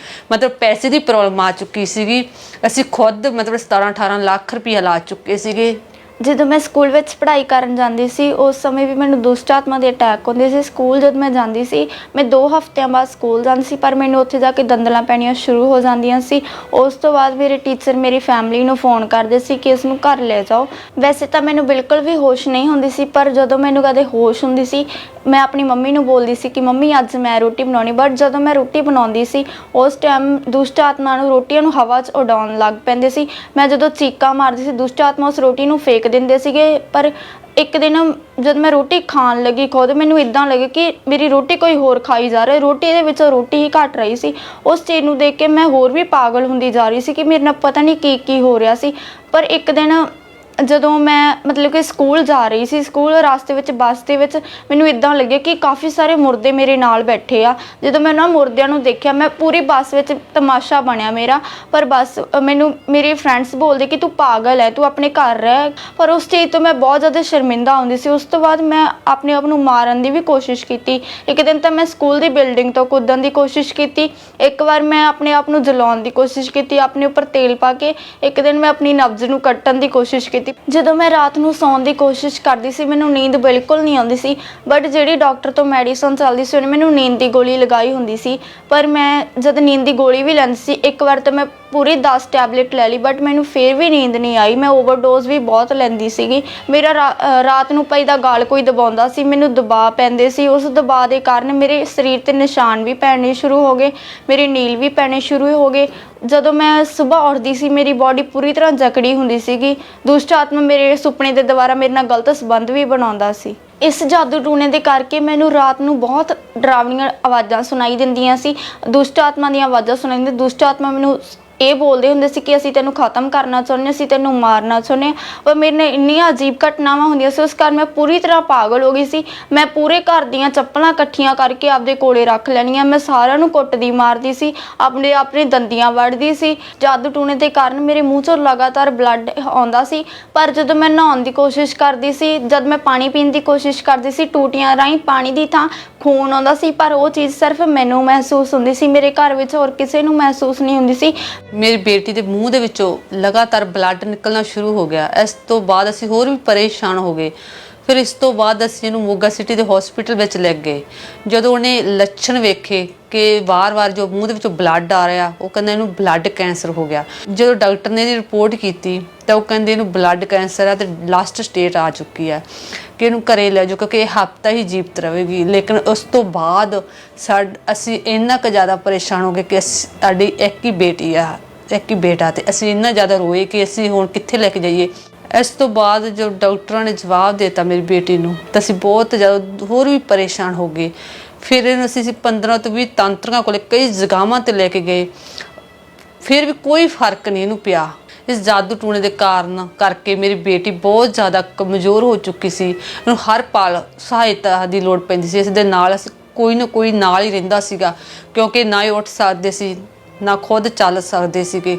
ਪੈਸੇ ਦੀ ਪ੍ਰੋਬਲਮ ਆ ਚੁੱਕੀ ਸੀਗੀ। ਅਸੀਂ ਖੁਦ 17-18 ਲੱਖ ਰੁਪਈਆ ਲਾ ਚੁੱਕੇ ਸੀਗੇ। ਜਦੋਂ ਮੈਂ ਸਕੂਲ ਵਿੱਚ ਪੜ੍ਹਾਈ ਕਰਨ ਜਾਂਦੀ ਸੀ, ਉਸ ਸਮੇਂ ਵੀ ਮੈਨੂੰ ਦੁਸ਼ਟ ਆਤਮਾ ਦੇ ਅਟੈਕ ਹੁੰਦੇ ਸੀ। ਸਕੂਲ ਜਦ ਮੈਂ ਜਾਂਦੀ ਸੀ, ਮੈਂ 2 ਹਫ਼ਤਿਆਂ ਬਾਅਦ ਸਕੂਲ ਜਾਂਦੀ ਸੀ, ਪਰ ਮੈਨੂੰ ਉੱਥੇ ਜਾ ਕੇ ਦੰਦਲਾਂ ਪੈਣੀਆਂ ਸ਼ੁਰੂ ਹੋ ਜਾਂਦੀਆਂ ਸੀ। ਉਸ ਤੋਂ ਬਾਅਦ ਮੇਰੇ ਟੀਚਰ ਮੇਰੀ ਫੈਮਿਲੀ ਨੂੰ ਫੋਨ ਕਰਦੇ ਸੀ ਕਿ ਇਸ ਨੂੰ ਘਰ ਲੈ ਜਾਓ। ਵੈਸੇ ਤਾਂ ਮੈਨੂੰ ਬਿਲਕੁਲ ਵੀ ਹੋਸ਼ ਨਹੀਂ ਹੁੰਦੀ ਸੀ, ਪਰ ਜਦੋਂ ਮੈਨੂੰ ਕਦੇ ਹੋਸ਼ ਹੁੰਦੀ ਸੀ, ਮੈਂ ਆਪਣੀ ਮੰਮੀ ਨੂੰ ਬੋਲਦੀ ਸੀ ਕਿ ਮੰਮੀ ਅੱਜ ਮੈਂ ਰੋਟੀ ਬਣਾਉਣੀ। ਬਟ ਜਦੋਂ ਮੈਂ ਰੋਟੀ ਬਣਾਉਂਦੀ ਸੀ, ਉਸ ਟਾਈਮ ਦੁਸ਼ਟ ਆਤਮਾ ਨੂੰ ਰੋਟੀਆਂ ਨੂੰ ਹਵਾ 'ਚ ਉਡਾਉਣ ਲੱਗ ਪੈਂਦੇ ਸੀ। ਮੈਂ ਜਦੋਂ ਚੀਕਾਂ ਮਾਰਦੀ ਸੀ, ਦੁਸ਼ਟ ਆਤਮਾ ਉਸ ਰੋਟੀ ਨੂੰ ਫੇਕ ਦਿੰਦੇ ਸੀਗੇ। ਪਰ ਇੱਕ ਦਿਨ ਜਦ ਮੈਂ ਰੋਟੀ ਖਾਣ ਲੱਗੀ ਖੁਦ, ਮੈਨੂੰ ਇੱਦਾਂ ਲੱਗੇ ਕਿ ਮੇਰੀ ਰੋਟੀ ਕੋਈ ਹੋਰ ਖਾਈ ਜਾ ਰਿਹਾ, ਰੋਟੀ ਦੇ ਵਿੱਚੋਂ ਰੋਟੀ ਹੀ ਘੱਟ ਰਹੀ ਸੀ। ਉਸ ਚੀਜ਼ ਨੂੰ ਦੇਖ ਕੇ ਮੈਂ ਹੋਰ ਵੀ ਪਾਗਲ ਹੁੰਦੀ ਜਾ ਰਹੀ ਸੀ ਕਿ ਮੇਰੇ ਨਾਲ ਪਤਾ ਨਹੀਂ ਕੀ ਹੋ ਰਿਹਾ ਸੀ। ਪਰ ਇੱਕ ਦਿਨ ਜਦੋਂ ਮੈਂ ਕਿ ਸਕੂਲ ਜਾ ਰਹੀ ਸੀ, ਸਕੂਲ ਰਸਤੇ ਵਿੱਚ ਬੱਸ ਦੇ ਵਿੱਚ ਮੈਨੂੰ ਇੱਦਾਂ ਲੱਗਿਆ ਕਿ ਕਾਫੀ ਸਾਰੇ ਮੁਰਦੇ ਮੇਰੇ ਨਾਲ ਬੈਠੇ ਆ। ਜਦੋਂ ਮੈਂ ਉਹਨਾਂ ਮੁਰਦਿਆਂ ਨੂੰ ਦੇਖਿਆ, ਮੈਂ ਪੂਰੀ ਬੱਸ ਵਿੱਚ ਤਮਾਸ਼ਾ ਬਣਿਆ ਮੇਰਾ। ਪਰ ਬਸ ਮੈਨੂੰ ਮੇਰੇ ਫਰੈਂਡਸ ਬੋਲਦੇ ਕਿ ਤੂੰ ਪਾਗਲ ਹੈ, ਤੂੰ ਆਪਣੇ ਘਰ ਰਹਿ। ਪਰ ਉਸ ਚੀਜ਼ ਤੋਂ ਮੈਂ ਬਹੁਤ ਜ਼ਿਆਦਾ ਸ਼ਰਮਿੰਦਾ ਹੁੰਦੀ ਸੀ। ਉਸ ਤੋਂ ਬਾਅਦ ਮੈਂ ਆਪਣੇ ਆਪ ਨੂੰ ਮਾਰਨ ਦੀ ਵੀ ਕੋਸ਼ਿਸ਼ ਕੀਤੀ। ਇੱਕ ਦਿਨ ਤਾਂ ਮੈਂ ਸਕੂਲ ਦੀ ਬਿਲਡਿੰਗ ਤੋਂ ਕੁੱਦਣ ਦੀ ਕੋਸ਼ਿਸ਼ ਕੀਤੀ। ਇੱਕ ਵਾਰ ਮੈਂ ਆਪਣੇ ਆਪ ਨੂੰ ਜਲਾਉਣ ਦੀ ਕੋਸ਼ਿਸ਼ ਕੀਤੀ, ਆਪਣੇ ਉੱਪਰ ਤੇਲ ਪਾ ਕੇ। ਇੱਕ ਦਿਨ ਮੈਂ ਆਪਣੀ ਨਬਜ਼ ਨੂੰ ਕੱਟਣ ਦੀ ਕੋਸ਼ਿਸ਼ ਕੀਤੀ। ਜਦੋਂ ਮੈਂ ਰਾਤ ਨੂੰ ਸੌਣ ਦੀ ਕੋਸ਼ਿਸ਼ ਕਰਦੀ ਸੀ, ਮੈਨੂੰ ਨੀਂਦ ਬਿਲਕੁਲ ਨਹੀਂ ਆਉਂਦੀ ਸੀ। ਬਟ ਜਿਹੜੀ ਡਾਕਟਰ ਤੋਂ ਮੈਡੀਸਨ ਚੱਲਦੀ ਸੀ, ਉਹਨੇ ਮੈਨੂੰ ਨੀਂਦ ਦੀ ਗੋਲੀ ਲਗਾਈ ਹੁੰਦੀ ਸੀ। ਪਰ ਮੈਂ ਜਦ ਨੀਂਦ ਦੀ ਗੋਲੀ ਵੀ ਲੈਂਦੀ ਸੀ, ਇੱਕ ਵਾਰ ਤਾਂ ਮੈਂ ਪੂਰੀ 10 ਟੈਬਲੇਟ ਲੈ ਲਈ, ਬਟ ਮੈਨੂੰ ਫਿਰ ਵੀ ਨੀਂਦ ਨਹੀਂ ਆਈ। ਮੈਂ ਓਵਰਡੋਜ਼ ਵੀ ਬਹੁਤ ਲੈਂਦੀ ਸੀਗੀ। ਮੇਰਾ ਰਾਤ ਨੂੰ ਪਈ ਦਾ ਗਾਲ ਕੋਈ ਦਬਾਉਂਦਾ ਸੀ, ਮੈਨੂੰ ਦਬਾਅ ਪੈਂਦੇ ਸੀ। ਉਸ ਦਬਾਅ ਦੇ ਕਾਰਨ ਮੇਰੇ ਸਰੀਰ 'ਤੇ ਨਿਸ਼ਾਨ ਵੀ ਪੈਣੇ ਸ਼ੁਰੂ ਹੋ ਗਏ, ਮੇਰੇ ਨੀਲ ਵੀ ਪੈਣੇ ਸ਼ੁਰੂ ਹੋ ਗਏ। ਜਦੋਂ ਮੈਂ ਸੁਬਾਹ ਉੱਠਦੀ ਸੀ, ਮੇਰੀ ਬਾਡੀ ਪੂਰੀ ਤਰ੍ਹਾਂ ਜਕੜੀ ਹੁੰਦੀ ਸੀਗੀ। ਦੁਸ਼ਟ ਆਤਮਾ ਮੇਰੇ ਸੁਪਨੇ ਦੇ ਦੁਆਰਾ ਮੇਰੇ ਨਾਲ ਗਲਤ ਸੰਬੰਧ ਵੀ ਬਣਾਉਂਦਾ ਸੀ। ਇਸ ਜਾਦੂ ਟੂਣੇ ਦੇ ਕਰਕੇ ਮੈਨੂੰ ਰਾਤ ਨੂੰ ਬਹੁਤ ਡਰਾਵਣੀਆਂ ਆਵਾਜ਼ਾਂ ਸੁਣਾਈ ਦਿੰਦੀਆਂ ਸੀ, ਦੁਸ਼ਟ ਆਤਮਾ ਦੀਆਂ ਆਵਾਜ਼ਾਂ ਸੁਣਾਈ ਦਿੰਦੀਆਂ। ਦੁਸ਼ਟ ਆਤਮਾ ਮੈਨੂੰ ਇਹ ਬੋਲਦੇ ਹੁੰਦੇ ਸੀ ਕਿ ਅਸੀਂ ਤੈਨੂੰ ਖਤਮ ਕਰਨਾ ਚਾਹੁੰਦੇ, ਅਸੀਂ ਤੈਨੂੰ ਮਾਰਨਾ ਚਾਹੁੰਦੇ। ਪਰ ਮੇਰੇ ਨਾਲ ਇੰਨੀਆਂ ਅਜੀਬ ਘਟਨਾਵਾਂ ਹੁੰਦੀਆਂ ਸੀ, ਉਸ ਕਾਰਨ ਮੈਂ ਪੂਰੀ ਤਰ੍ਹਾਂ ਪਾਗਲ ਹੋ ਗਈ ਸੀ। ਮੈਂ ਪੂਰੇ ਘਰ ਦੀਆਂ ਚੱਪਲਾਂ ਇਕੱਠੀਆਂ ਕਰਕੇ ਆਪਦੇ ਕੋਲੇ ਰੱਖ ਲੈਣੀਆਂ। ਮੈਂ ਸਾਰਿਆਂ ਨੂੰ ਕੁੱਟਦੀ ਮਾਰਦੀ ਸੀ, ਆਪਣੇ ਦੰਦੀਆਂ ਵੱਢਦੀ ਸੀ। ਜਾਦੂ ਟੂਣੇ ਦੇ ਕਾਰਨ ਮੇਰੇ ਮੂੰਹ 'ਚੋਂ ਲਗਾਤਾਰ ਬਲੱਡ ਆਉਂਦਾ ਸੀ। ਪਰ ਜਦੋਂ ਮੈਂ ਨਹਾਉਣ ਦੀ ਕੋਸ਼ਿਸ਼ ਕਰਦੀ ਸੀ, ਜਦ ਮੈਂ ਪਾਣੀ ਪੀਣ ਦੀ ਕੋਸ਼ਿਸ਼ ਕਰਦੀ ਸੀ, ਟੂਟੀਆਂ ਰਾਹੀਂ ਪਾਣੀ ਦੀ ਥਾਂ ਖੂਨ ਆਉਂਦਾ ਸੀ। ਪਰ ਉਹ ਚੀਜ਼ ਸਿਰਫ ਮੈਨੂੰ ਮਹਿਸੂਸ ਹੁੰਦੀ ਸੀ, ਮੇਰੇ ਘਰ ਵਿੱਚ ਹੋਰ ਕਿਸੇ ਨੂੰ ਮਹਿਸੂਸ ਨਹੀਂ ਹੁੰਦੀ ਸੀ। ਮੇਰੀ ਬੇਟੀ ਦੇ ਮੂੰਹ ਦੇ ਵਿੱਚੋਂ ਲਗਾਤਾਰ ਬਲੱਡ ਨਿਕਲਣਾ ਸ਼ੁਰੂ ਹੋ ਗਿਆ। ਇਸ ਤੋਂ ਬਾਅਦ ਅਸੀਂ ਹੋਰ ਵੀ ਪਰੇਸ਼ਾਨ ਹੋ ਗਏ। ਫਿਰ ਇਸ ਤੋਂ ਬਾਅਦ ਅਸੀਂ ਇਹਨੂੰ ਮੋਗਾ ਸਿਟੀ ਦੇ ਹਸਪੀਟਲ ਵਿੱਚ ਲੈ ਗਏ। ਜਦੋਂ ਉਹਨੇ ਲੱਛਣ ਵੇਖੇ ਕਿ ਵਾਰ-ਵਾਰ ਜੋ ਮੂੰਹ ਦੇ ਵਿੱਚੋਂ ਬਲੱਡ ਆ ਰਿਹਾ, ਉਹ ਕਹਿੰਦਾ ਇਹਨੂੰ ਬਲੱਡ ਕੈਂਸਰ ਹੋ ਗਿਆ। ਜਦੋਂ ਡਾਕਟਰ ਨੇ ਇਹਦੀ ਰਿਪੋਰਟ ਕੀਤੀ ਤਾਂ ਉਹ ਕਹਿੰਦੇ ਇਹਨੂੰ ਬਲੱਡ ਕੈਂਸਰ ਹੈ ਤੇ ਲਾਸਟ ਸਟੇਟ ਆ ਚੁੱਕੀ ਹੈ ਕਿ ਇਹਨੂੰ ਘਰੇ ਲੈ ਜਾਓ, ਕਿਉਂਕਿ ਇਹ ਹਫ਼ਤਾ ਹੀ ਜੀਵਤ ਰਹੇਗੀ। ਲੇਕਿਨ ਉਸ ਤੋਂ ਬਾਅਦ ਅਸੀਂ ਇੰਨਾ ਕੁ ਜ਼ਿਆਦਾ ਪਰੇਸ਼ਾਨ ਹੋ ਗਏ ਕਿ ਸਾਡੀ ਇੱਕ ਹੀ ਬੇਟੀ ਆ, ਇੱਕ ਹੀ ਬੇਟਾ, ਤੇ ਅਸੀਂ ਇੰਨਾ ਜ਼ਿਆਦਾ ਰੋਏ ਕਿ ਅਸੀਂ ਹੁਣ ਕਿੱਥੇ ਲੈ ਕੇ ਜਾਈਏ। ਇਸ ਤੋਂ ਬਾਅਦ ਜੋ ਡਾਕਟਰਾਂ ਨੇ ਜਵਾਬ ਦਿੱਤਾ ਮੇਰੀ ਬੇਟੀ ਨੂੰ, ਤਾਂ ਅਸੀਂ ਬਹੁਤ ਜ਼ਿਆਦਾ ਹੋਰ ਵੀ ਪਰੇਸ਼ਾਨ ਹੋ ਗਏ। ਫਿਰ ਇਹਨੂੰ ਅਸੀਂ 15 ਤੋਂ 20 ਤਾਂਤਰਿਕਾਂ ਕੋਲ ਕਈ ਜਗ੍ਹਾਵਾਂ 'ਤੇ ਲੈ ਕੇ ਗਏ, ਫਿਰ ਵੀ ਕੋਈ ਫਰਕ ਨਹੀਂ ਇਹਨੂੰ ਪਿਆ। ਇਸ ਜਾਦੂ ਟੂਣੇ ਦੇ ਕਾਰਨ ਕਰਕੇ ਮੇਰੀ ਬੇਟੀ ਬਹੁਤ ਜ਼ਿਆਦਾ ਕਮਜ਼ੋਰ ਹੋ ਚੁੱਕੀ ਸੀ। ਉਹਨੂੰ ਹਰ ਪਲ ਸਹਾਇਤਾ ਦੀ ਲੋੜ ਪੈਂਦੀ ਸੀ। ਇਸ ਦੇ ਨਾਲ ਅਸੀਂ ਕੋਈ ਨਾ ਕੋਈ ਨਾਲ ਹੀ ਰਹਿੰਦਾ ਸੀਗਾ, ਕਿਉਂਕਿ ਨਾ ਹੀ ਉੱਠ ਸਕਦੇ ਸੀ, ਨਾ ਖੁਦ ਚੱਲ ਸਕਦੇ ਸੀਗੇ।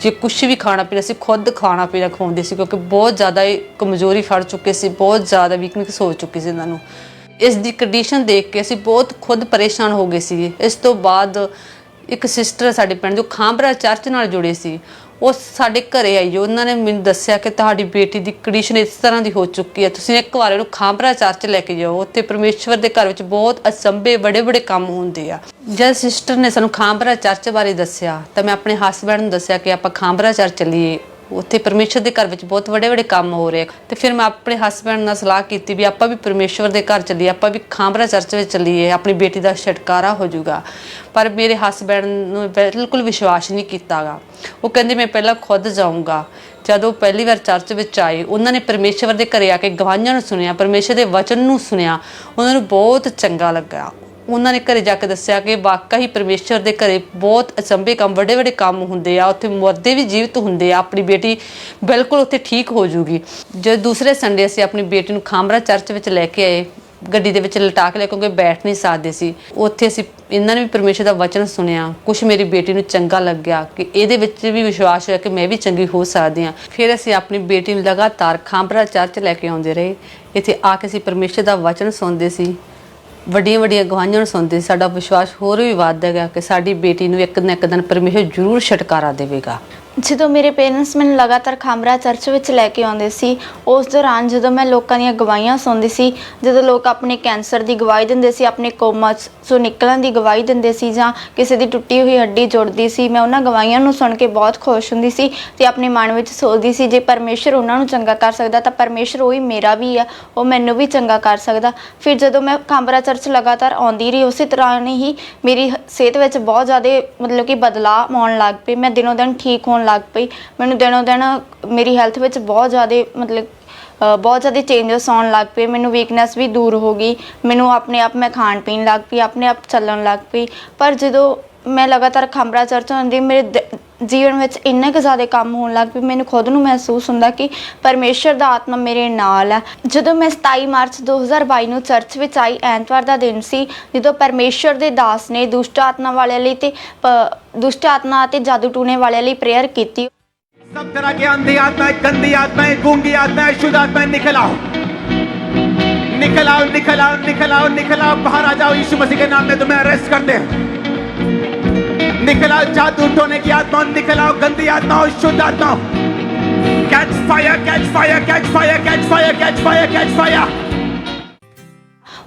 ਜੇ ਕੁਛ ਵੀ ਖਾਣਾ ਪੀਣਾ ਸੀ ਖੁਦ ਖਾਣਾ ਪੀਣਾ ਖਵਾਉਂਦੇ ਸੀ, ਕਿਉਂਕਿ ਬਹੁਤ ਜ਼ਿਆਦਾ ਇਹ ਕਮਜ਼ੋਰੀ ਫੜ ਚੁੱਕੇ ਸੀ, ਬਹੁਤ ਜ਼ਿਆਦਾ ਵੀਕਨੈਸ ਹੋ ਚੁੱਕੀ ਸੀ ਇਹਨਾਂ ਨੂੰ। ਇਸ ਦੀ ਕੰਡੀਸ਼ਨ ਦੇਖ ਕੇ ਅਸੀਂ ਬਹੁਤ ਖੁਦ ਪਰੇਸ਼ਾਨ ਹੋ ਗਏ ਸੀ। ਇਸ ਤੋਂ ਬਾਅਦ ਇੱਕ ਸਿਸਟਰ ਸਾਡੇ ਪਿੰਡ ਜੋ ਖਾਂਬਰਾ ਚਰਚ ਨਾਲ ਜੁੜੇ ਸੀ, ਉਹ ਸਾਡੇ ਘਰੇ ਆਈ। ਉਹਨਾਂ ਨੇ ਮੈਨੂੰ ਦੱਸਿਆ ਕਿ ਤੁਹਾਡੀ ਬੇਟੀ ਦੀ ਕੰਡੀਸ਼ਨ ਇਸ ਤਰ੍ਹਾਂ ਦੀ ਹੋ ਚੁੱਕੀ ਹੈ, ਤੁਸੀਂ ਇੱਕ ਵਾਰ ਇਹਨੂੰ ਖਾਂਬਰਾ ਚਰਚ ਲੈ ਕੇ ਜਾਓ। ਉੱਥੇ ਪਰਮੇਸ਼ਵਰ ਦੇ ਘਰ ਵਿੱਚ ਬਹੁਤ ਅਸੰਭੇ ਬੜੇ ਕੰਮ ਹੁੰਦੇ ਆ। ਜਦ ਸਿਸਟਰ ਨੇ ਸਾਨੂੰ ਖਾਂਬਰਾ ਚਰਚ ਬਾਰੇ ਦੱਸਿਆ ਤਾਂ ਮੈਂ ਆਪਣੇ ਹਸਬੈਂਡ ਨੂੰ ਦੱਸਿਆ ਕਿ ਆਪਾਂ ਖਾਂਬਰਾ ਚਰਚ ਚੱਲੀਏ, ਉੱਥੇ ਪਰਮੇਸ਼ਵਰ ਦੇ ਘਰ ਵਿੱਚ ਬਹੁਤ ਵੱਡੇ ਕੰਮ ਹੋ ਰਹੇ। ਤੇ ਫਿਰ ਮੈਂ ਆਪਣੇ ਹਸਬੈਂਡ ਨਾਲ ਸਲਾਹ ਕੀਤੀ ਵੀ ਆਪਾਂ ਵੀ ਪਰਮੇਸ਼ਵਰ ਦੇ ਘਰ ਚੱਲੀਏ, ਆਪਾਂ ਵੀ ਖਾਂਬਰਾ ਚਰਚ ਵਿੱਚ ਚੱਲੀਏ, ਆਪਣੀ ਬੇਟੀ ਦਾ ਛੁਟਕਾਰਾ ਹੋ ਜਾਊਗਾ। ਪਰ ਮੇਰੇ ਹਸਬੈਂਡ ਨੂੰ ਬਿਲਕੁਲ ਵਿਸ਼ਵਾਸ ਨਹੀਂ ਕੀਤਾਗਾ। ਉਹ ਕਹਿੰਦੇ ਮੈਂ ਪਹਿਲਾਂ ਖੁਦ ਜਾਊਂਗਾ। ਜਦੋਂ ਪਹਿਲੀ ਵਾਰ ਚਰਚ ਵਿੱਚ ਆਏ, ਉਹਨਾਂ ਨੇ ਪਰਮੇਸ਼ਵਰ ਦੇ ਘਰੇ ਆ ਕੇ ਗਵਾਹੀਆਂ ਨੂੰ ਸੁਣਿਆ, ਪਰਮੇਸ਼ਵਰ ਦੇ ਵਚਨ ਨੂੰ ਸੁਣਿਆ, ਉਹਨਾਂ ਨੂੰ ਬਹੁਤ ਚੰਗਾ ਲੱਗਾ। ਉਹਨਾਂ ਨੇ ਘਰੇ ਜਾ ਕੇ ਦੱਸਿਆ ਕਿ ਵਾਕਈ ਹੀ ਪਰਮੇਸ਼ਵਰ ਦੇ ਘਰੇ ਬਹੁਤ ਅਚੰਭੇ ਕੰਮ ਵੱਡੇ ਕੰਮ ਹੁੰਦੇ ਆ, ਉੱਥੇ ਮੁਰਦੇ ਵੀ ਜੀਵਤ ਹੁੰਦੇ ਆ। ਆਪਣੀ ਬੇਟੀ ਬਿਲਕੁਲ ਉੱਥੇ ਠੀਕ ਹੋ ਜੂਗੀ। ਜਦ ਦੂਸਰੇ ਸੰਡੇ ਅਸੀਂ ਆਪਣੀ ਬੇਟੀ ਨੂੰ ਖਾਂਬਰਾ ਚਰਚ ਵਿੱਚ ਲੈ ਕੇ ਆਏ, ਗੱਡੀ ਦੇ ਵਿੱਚ ਲਿਟਾ ਕੇ ਲੈ, ਕਿਉਂਕਿ ਬੈਠ ਨਹੀਂ ਸਕਦੇ ਸੀ। ਉੱਥੇ ਅਸੀਂ ਇਹਨਾਂ ਨੇ ਵੀ ਪਰਮੇਸ਼ਵਰ ਦਾ ਵਚਨ ਸੁਣਿਆ। ਕੁਛ ਮੇਰੀ ਬੇਟੀ ਨੂੰ ਚੰਗਾ ਲੱਗਿਆ ਕਿ ਇਹਦੇ ਵਿੱਚ ਵੀ ਵਿਸ਼ਵਾਸ ਹੋਇਆ ਕਿ ਮੈਂ ਵੀ ਚੰਗੀ ਹੋ ਸਕਦੀ ਹਾਂ। ਫਿਰ ਅਸੀਂ ਆਪਣੀ ਬੇਟੀ ਨੂੰ ਲਗਾਤਾਰ ਖਾਂਬਰਾ ਚਰਚ ਲੈ ਕੇ ਆਉਂਦੇ ਰਹੇ। ਇੱਥੇ ਆ ਕੇ ਅਸੀਂ ਪਰਮੇਸ਼ਵਰ ਦਾ ਵਚਨ ਸੁਣਦੇ ਸੀ, ਵੱਡੀਆਂ ਗਵਾਹੀਆਂ ਨੂੰ ਸੁਣਦੇ ਸੀ। ਸਾਡਾ ਵਿਸ਼ਵਾਸ ਹੋਰ ਵੀ ਵੱਧਦਾ ਗਿਆ ਕਿ ਸਾਡੀ ਬੇਟੀ ਨੂੰ ਇੱਕ ਨਾ ਇੱਕ ਦਿਨ ਪਰਮੇਸ਼ਵਰ ਜ਼ਰੂਰ ਛੁਟਕਾਰਾ ਦੇਵੇਗਾ। ਜਦੋਂ ਮੇਰੇ ਪੇਰੈਂਟਸ ਮੈਨੂੰ ਲਗਾਤਾਰ ਖਾਂਬਰਾ ਚਰਚ ਵਿੱਚ ਲੈ ਕੇ ਆਉਂਦੇ ਸੀ, ਉਸ ਦੌਰਾਨ ਜਦੋਂ ਮੈਂ ਲੋਕਾਂ ਦੀਆਂ ਗਵਾਹੀਆਂ ਸੁਣਦੀ ਸੀ, ਜਦੋਂ ਲੋਕ ਆਪਣੇ ਕੈਂਸਰ ਦੀ ਗਵਾਹੀ ਦਿੰਦੇ ਸੀ, ਆਪਣੇ ਕੋਮਾ 'ਚੋਂ ਨਿਕਲਣ ਦੀ ਗਵਾਹੀ ਦਿੰਦੇ ਸੀ, ਜਾਂ ਕਿਸੇ ਦੀ ਟੁੱਟੀ ਹੋਈ ਹੱਡੀ ਜੋੜਦੀ ਸੀ, ਮੈਂ ਉਹਨਾਂ ਗਵਾਹੀਆਂ ਨੂੰ ਸੁਣ ਕੇ ਬਹੁਤ ਖੁਸ਼ ਹੁੰਦੀ ਸੀ ਤੇ ਆਪਣੇ ਮਨ ਵਿੱਚ ਸੋਚਦੀ ਸੀ ਜੇ ਪਰਮੇਸ਼ਰ ਉਹਨਾਂ ਨੂੰ ਚੰਗਾ ਕਰ ਸਕਦਾ ਤਾਂ ਪਰਮੇਸ਼ਰ ਉਹੀ ਮੇਰਾ ਵੀ ਆ, ਉਹ ਮੈਨੂੰ ਵੀ ਚੰਗਾ ਕਰ ਸਕਦਾ। ਫਿਰ ਜਦੋਂ ਮੈਂ ਖਾਂਬਰਾ ਚਰਚ ਲਗਾਤਾਰ ਆਉਂਦੀ ਰਹੀ, ਉਸੇ ਤਰ੍ਹਾਂ ਹੀ ਮੇਰੀ ਸਿਹਤ ਵਿੱਚ ਬਹੁਤ ਜ਼ਿਆਦਾ ਮਤਲਬ ਕਿ ਬਦਲਾਅ ਆਉਣ ਲੱਗ ਪਏ। ਮੈਂ ਦਿਨੋਂ ਦਿਨ ਠੀਕ ਹੋਣ ਲੱਗ ਪਈ। ਮੈਨੂੰ ਦਿਨੋਂ ਦਿਨ ਮੇਰੀ ਹੈਲਥ ਵਿੱਚ ਬਹੁਤ ਜ਼ਿਆਦਾ ਚੇਂਜਸ ਆਉਣ ਲੱਗ ਪਏ। ਮੈਨੂੰ ਵੀਕਨੈਸ ਵੀ ਦੂਰ ਹੋ ਗਈ। ਮੈਨੂੰ ਆਪਣੇ ਆਪ ਮੈਂ ਖਾਣ ਪੀਣ ਲੱਗ ਪਈ, ਆਪਣੇ ਆਪ ਚੱਲਣ ਲੱਗ ਪਈ। ਪਰ ਜਦੋਂ ਮੈਂ ਲਗਾਤਾਰ ਖਾਂਬਰਾ ਚਰਚ ਆਉਂਦੀ, ਮੇਰੇ ਜੀਵਨ ਵਿੱਚ ਇੰਨੇ ਕੁ ਜ਼ਿਆਦਾ ਕੰਮ ਹੋਣ ਲੱਗ ਪਏ। ਮੈਨੂੰ ਖੁਦ ਨੂੰ ਮਹਿਸੂਸ ਹੁੰਦਾ ਕਿ ਪਰਮੇਸ਼ਰ ਦਾ ਆਤਮਾ ਮੇਰੇ ਨਾਲ ਹੈ। ਜਦੋਂ ਮੈਂ 27 ਮਾਰਚ 2022 ਨੂੰ ਚਰਚ ਵਿੱਚ ਆਈ, ਐਤਵਾਰ ਦਾ ਦਿਨ ਸੀ, ਜਦੋਂ ਪਰਮੇਸ਼ਰ ਦੇ ਦਾਸ ਨੇ ਦੁਸ਼ਟ ਆਤਮਾ ਵਾਲਿਆਂ ਲਈ ਤੇ ਦੁਸ਼ਟ ਆਤਮਾ ਅਤੇ ਜਾਦੂ ਟੂਣੇ वाले लिए प्रेयर की थी। सब तरह की अंधी आत्माएं, गंदी आत्माएं, गूंगी आत्माएं, शुद्ध आत्माएं निकल आओ, निकल आओ, निकल आओ, निकल आओ, निकल आओ, बाहर आ जाओ। यीशु मसीह के नाम में तुम्हें अरेस्ट करते हैं। निकल आओ जादू टोने की आत्माओं, निकल आओ गंदी आत्माओं, शुद्ध आत्माओं। Catch fire, catch fire, catch fire, catch fire, catch fire, catch fire.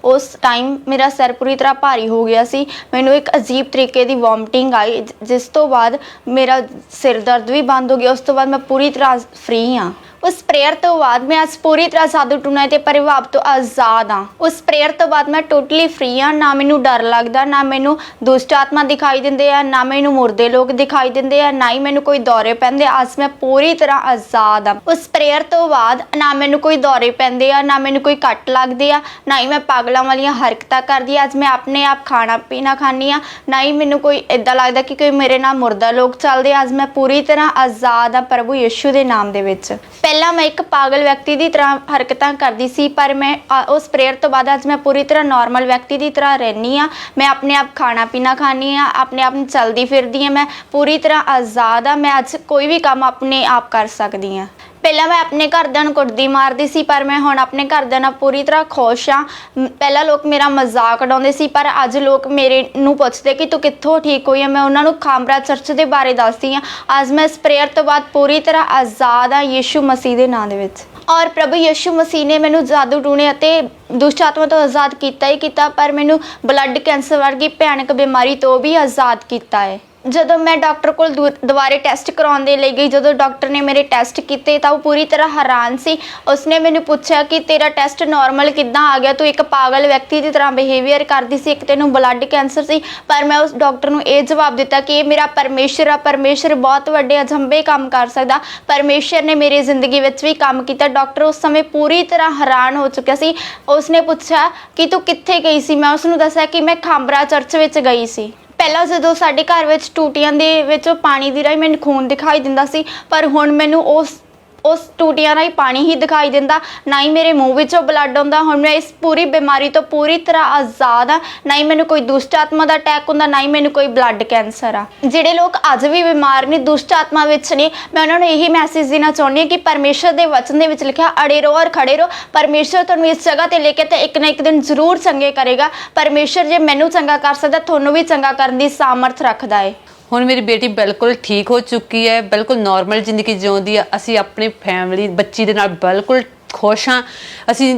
उस टाइम मेरा सिर पूरी तरह भारी हो गया सी। मैनू एक अजीब तरीके की वॉमिटिंग आई, जिस तो बाद मेरा सिर दर्द भी बंद हो गया। उस तो बाद मैं पूरी तरह फ्री हाँ। उस प्रेयर तो बाद मैं आज पूरी तरह जादू टूने ते प्रभाव तो आज़ाद हाँ। उस प्रेयर तो बाद मैं टोटली फ्री हाँ। ना मैनू डर लगता, ना मैनू दुष्ट आत्मा दिखाई देंदे आ, ना मैनू मुर्दे लोग दिखाई देंदे आ, ना ही मैनू कोई दौरे पैंदे। आज मैं पूरी तरह आज़ाद हाँ। उस प्रेयर तो बाद ना मैनू कोई दौरे पैंदे आ, ना मैनू कोई कट लगदे आ, ना ही मैं पागलों वालियां हरकतां करदी। आज मैं अपने आप खाना पीना खानी हाँ, ना ही मैनू कोई इदां लगदा कि कोई मेरे नाल मुर्दा लोग चलदे। आज मैं पूरी तरह आज़ाद हाँ प्रभु यीशु दे नाम दे विच। ਪਹਿਲਾਂ ਮੈਂ ਇੱਕ ਪਾਗਲ ਵਿਅਕਤੀ ਦੀ ਤਰ੍ਹਾਂ ਹਰਕਤਾਂ ਕਰਦੀ ਸੀ, ਪਰ ਮੈਂ ਉਸ ਪ੍ਰੇਅਰ ਤੋਂ ਬਾਅਦ ਅੱਜ ਮੈਂ ਪੂਰੀ ਤਰ੍ਹਾਂ ਨਾਰਮਲ ਵਿਅਕਤੀ ਦੀ ਤਰ੍ਹਾਂ ਰਹਿੰਦੀ ਹਾਂ। ਮੈਂ ਆਪਣੇ ਆਪ ਖਾਣਾ ਪੀਣਾ ਖਾਂਦੀ ਹਾਂ, ਆਪਣੇ ਆਪ ਨੂੰ ਚਲਦੀ ਫਿਰਦੀ ਹਾਂ। ਮੈਂ ਪੂਰੀ ਤਰ੍ਹਾਂ ਆਜ਼ਾਦ ਹਾਂ। ਮੈਂ ਅੱਜ ਕੋਈ ਵੀ ਕੰਮ ਆਪਣੇ ਆਪ ਕਰ ਸਕਦੀ ਹਾਂ। ਪਹਿਲਾਂ ਮੈਂ ਆਪਣੇ ਘਰਦਿਆਂ ਨੂੰ ਕੁੱਟਦੀ ਮਾਰਦੀ ਸੀ, ਪਰ ਮੈਂ ਹੁਣ ਆਪਣੇ ਘਰਦਿਆਂ ਨਾਲ ਪੂਰੀ ਤਰ੍ਹਾਂ ਖੁਸ਼ ਹਾਂ। ਪਹਿਲਾਂ ਲੋਕ ਮੇਰਾ ਮਜ਼ਾਕ ਉਡਾਉਂਦੇ ਸੀ, ਪਰ ਅੱਜ ਲੋਕ ਮੇਰੇ ਨੂੰ ਪੁੱਛਦੇ ਕਿ ਤੂੰ ਕਿੱਥੋਂ ਠੀਕ ਹੋਈ ਹੈ। ਮੈਂ ਉਹਨਾਂ ਨੂੰ ਖਾਂਬਰਾ ਚਰਚ ਦੇ ਬਾਰੇ ਦੱਸਦੀ ਹਾਂ। ਅੱਜ ਮੈਂ ਇਸ ਪ੍ਰੇਅਰ ਤੋਂ ਬਾਅਦ ਪੂਰੀ ਤਰ੍ਹਾਂ ਆਜ਼ਾਦ ਹਾਂ ਯੀਸ਼ੂ ਮਸੀਹ ਦੇ ਨਾਂ ਦੇ ਵਿੱਚ। ਔਰ ਪ੍ਰਭੂ ਯੀਸ਼ੂ ਮਸੀਹ ਨੇ ਮੈਨੂੰ ਜਾਦੂ ਟੂਣੇ ਅਤੇ ਦੁਸ਼ਟ ਆਤਮਾ ਤੋਂ ਆਜ਼ਾਦ ਕੀਤਾ ਹੀ ਕੀਤਾ, ਪਰ ਮੈਨੂੰ ਬਲੱਡ ਕੈਂਸਰ ਵਰਗੀ ਭਿਆਨਕ ਬਿਮਾਰੀ ਤੋਂ ਵੀ ਆਜ਼ਾਦ ਕੀਤਾ ਹੈ। ਜਦੋਂ ਮੈਂ ਡਾਕਟਰ ਕੋਲ ਦੁਬਾਰੇ ਟੈਸਟ ਕਰਾਉਣ ਦੇ ਲਈ ਗਈ, ਜਦੋਂ ਡਾਕਟਰ ਨੇ ਮੇਰੇ ਟੈਸਟ ਕੀਤੇ ਤਾਂ ਉਹ ਪੂਰੀ ਤਰ੍ਹਾਂ ਹੈਰਾਨ ਸੀ। ਉਸਨੇ ਮੈਨੂੰ ਪੁੱਛਿਆ ਕਿ ਤੇਰਾ ਟੈਸਟ ਨਾਰਮਲ ਕਿੱਦਾਂ ਆ ਗਿਆ, ਤੂੰ ਇੱਕ ਪਾਗਲ ਵਿਅਕਤੀ ਦੀ ਤਰ੍ਹਾਂ ਬਿਹੇਵੀਅਰ ਕਰਦੀ ਸੀ, ਇੱਕ ਤੈਨੂੰ ਬਲੱਡ ਕੈਂਸਰ ਸੀ। ਪਰ ਮੈਂ ਉਸ ਡਾਕਟਰ ਨੂੰ ਇਹ ਜਵਾਬ ਦਿੱਤਾ ਕਿ ਇਹ ਮੇਰਾ ਪਰਮੇਸ਼ਰ ਆ, ਪਰਮੇਸ਼ਰ ਬਹੁਤ ਵੱਡੇ ਅਜੰਭੇ ਕੰਮ ਕਰ ਸਕਦਾ। ਪਰਮੇਸ਼ਰ ਨੇ ਮੇਰੀ ਜ਼ਿੰਦਗੀ ਵਿੱਚ ਵੀ ਕੰਮ ਕੀਤਾ। ਡਾਕਟਰ ਉਸ ਸਮੇਂ ਪੂਰੀ ਤਰ੍ਹਾਂ ਹੈਰਾਨ ਹੋ ਚੁੱਕਿਆ ਸੀ। ਉਸਨੇ ਪੁੱਛਿਆ ਕਿ ਤੂੰ ਕਿੱਥੇ ਗਈ ਸੀ। ਮੈਂ ਉਸਨੂੰ ਦੱਸਿਆ ਕਿ ਮੈਂ ਖਾਂਬਰਾ ਚਰਚ ਵਿੱਚ ਗਈ ਸੀ। ਪਹਿਲਾਂ ਜਦੋਂ ਸਾਡੇ ਘਰ ਵਿੱਚ ਟੂਟੀਆਂ ਦੇ ਵਿੱਚੋਂ ਪਾਣੀ ਦੀ ਰਾਹੀਂ ਮੈਨੂੰ ਖੂਨ ਦਿਖਾਈ ਦਿੰਦਾ ਸੀ, ਪਰ ਹੁਣ ਮੈਨੂੰ ਉਸ ਟੂਟੀਆਂ ਰਾਹੀਂ ਪਾਣੀ ਹੀ ਦਿਖਾਈ ਦਿੰਦਾ, ਨਾ ਹੀ ਮੇਰੇ ਮੂੰਹ ਵਿੱਚੋਂ ਬਲੱਡ ਆਉਂਦਾ। ਹੁਣ ਮੈਂ ਇਸ ਪੂਰੀ ਬਿਮਾਰੀ ਤੋਂ ਪੂਰੀ ਤਰ੍ਹਾਂ ਆਜ਼ਾਦ ਹਾਂ। ਨਾ ਹੀ ਮੈਨੂੰ ਕੋਈ ਦੁਸ਼ਟ ਆਤਮਾ ਦਾ ਅਟੈਕ ਹੁੰਦਾ, ਨਾ ਹੀ ਮੈਨੂੰ ਕੋਈ ਬਲੱਡ ਕੈਂਸਰ ਆ। ਜਿਹੜੇ ਲੋਕ ਅੱਜ ਵੀ ਬਿਮਾਰ ਨੇ, ਦੁਸ਼ਟ ਆਤਮਾ ਵਿੱਚ ਨੇ, ਮੈਂ ਉਹਨਾਂ ਨੂੰ ਇਹੀ ਮੈਸੇਜ ਦੇਣਾ ਚਾਹੁੰਦੀ ਹਾਂ ਕਿ ਪਰਮੇਸ਼ਰ ਦੇ ਵਚਨ ਦੇ ਵਿੱਚ ਲਿਖਿਆ ਅੜੇ ਰਹੋ ਔਰ ਖੜੇ ਰਹੋ। ਪਰਮੇਸ਼ਰ ਤੁਹਾਨੂੰ ਇਸ ਜਗ੍ਹਾ ਤੇ ਲੈ ਕੇ ਤੇ ਇੱਕ ਨਾ ਇੱਕ ਦਿਨ ਜ਼ਰੂਰ ਚੰਗੇ ਕਰੇਗਾ। ਪਰਮੇਸ਼ਰ ਜੇ ਮੈਨੂੰ ਚੰਗਾ ਕਰ ਸਕਦਾ, ਤੁਹਾਨੂੰ ਵੀ ਚੰਗਾ ਕਰਨ ਦੀ ਸਾਮਰਥ ਰੱਖਦਾ ਹੈ। ਹੁਣ ਮੇਰੀ ਬੇਟੀ ਬਿਲਕੁਲ ਠੀਕ ਹੋ ਚੁੱਕੀ ਹੈ, ਬਿਲਕੁਲ ਨਾਰਮਲ ਜ਼ਿੰਦਗੀ ਜਿਉਂਦੀ ਆ। ਅਸੀਂ ਆਪਣੀ ਫੈਮਿਲੀ ਬੱਚੀ ਦੇ ਨਾਲ ਬਿਲਕੁਲ ਖੁਸ਼ ਹਾਂ।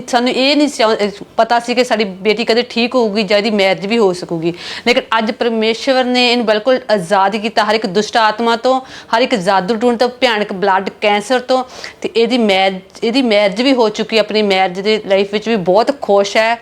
ਸਾਨੂੰ ਇਹ ਨਹੀਂ ਪਤਾ ਸੀ ਕਿ ਸਾਡੀ ਬੇਟੀ ਕਦੇ ਠੀਕ ਹੋਊਗੀ ਜਾਂ ਇਹਦੀ ਮੈਰਿਜ ਵੀ ਹੋ ਸਕੂਗੀ, ਲੇਕਿਨ ਅੱਜ ਪਰਮੇਸ਼ਵਰ ਨੇ ਇਹਨੂੰ ਬਿਲਕੁਲ ਆਜ਼ਾਦ ਕੀਤਾ ਹਰ ਇੱਕ ਦੁਸ਼ਟ ਆਤਮਾ ਤੋਂ, ਹਰ ਇੱਕ ਜਾਦੂ ਟੂਣ ਤੋਂ, ਭਿਆਨਕ ਬਲੱਡ ਕੈਂਸਰ ਤੋਂ। ਤੇ ਇਹਦੀ ਮੈਰਿਜ ਵੀ ਹੋ ਚੁੱਕੀ, ਆਪਣੀ ਮੈਰਿਜ ਦੀ ਲਾਈਫ ਵਿੱਚ ਵੀ ਬਹੁਤ ਖੁਸ਼ ਹੈ।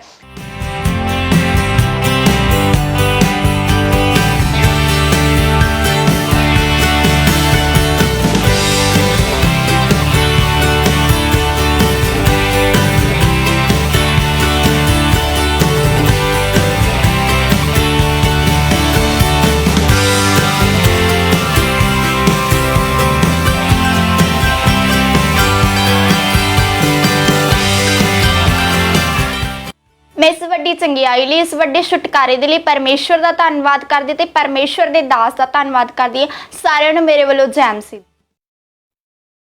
ਮੈਂ ਇਸ ਵੱਡੀ ਚੰਗਿਆਈ ਲਈ, ਇਸ ਵੱਡੇ ਛੁਟਕਾਰੇ ਦੇ ਲਈ ਪਰਮੇਸ਼ਵਰ ਦਾ ਧੰਨਵਾਦ ਕਰਦੀ ਤੇ ਪਰਮੇਸ਼ਵਰ ਦੇ ਦਾਸ ਦਾ ਧੰਨਵਾਦ ਕਰਦੀ ਹਾਂ। ਸਾਰਿਆਂ ਨੂੰ ਮੇਰੇ ਵੱਲੋਂ ਜੈ ਮਸੀਹ।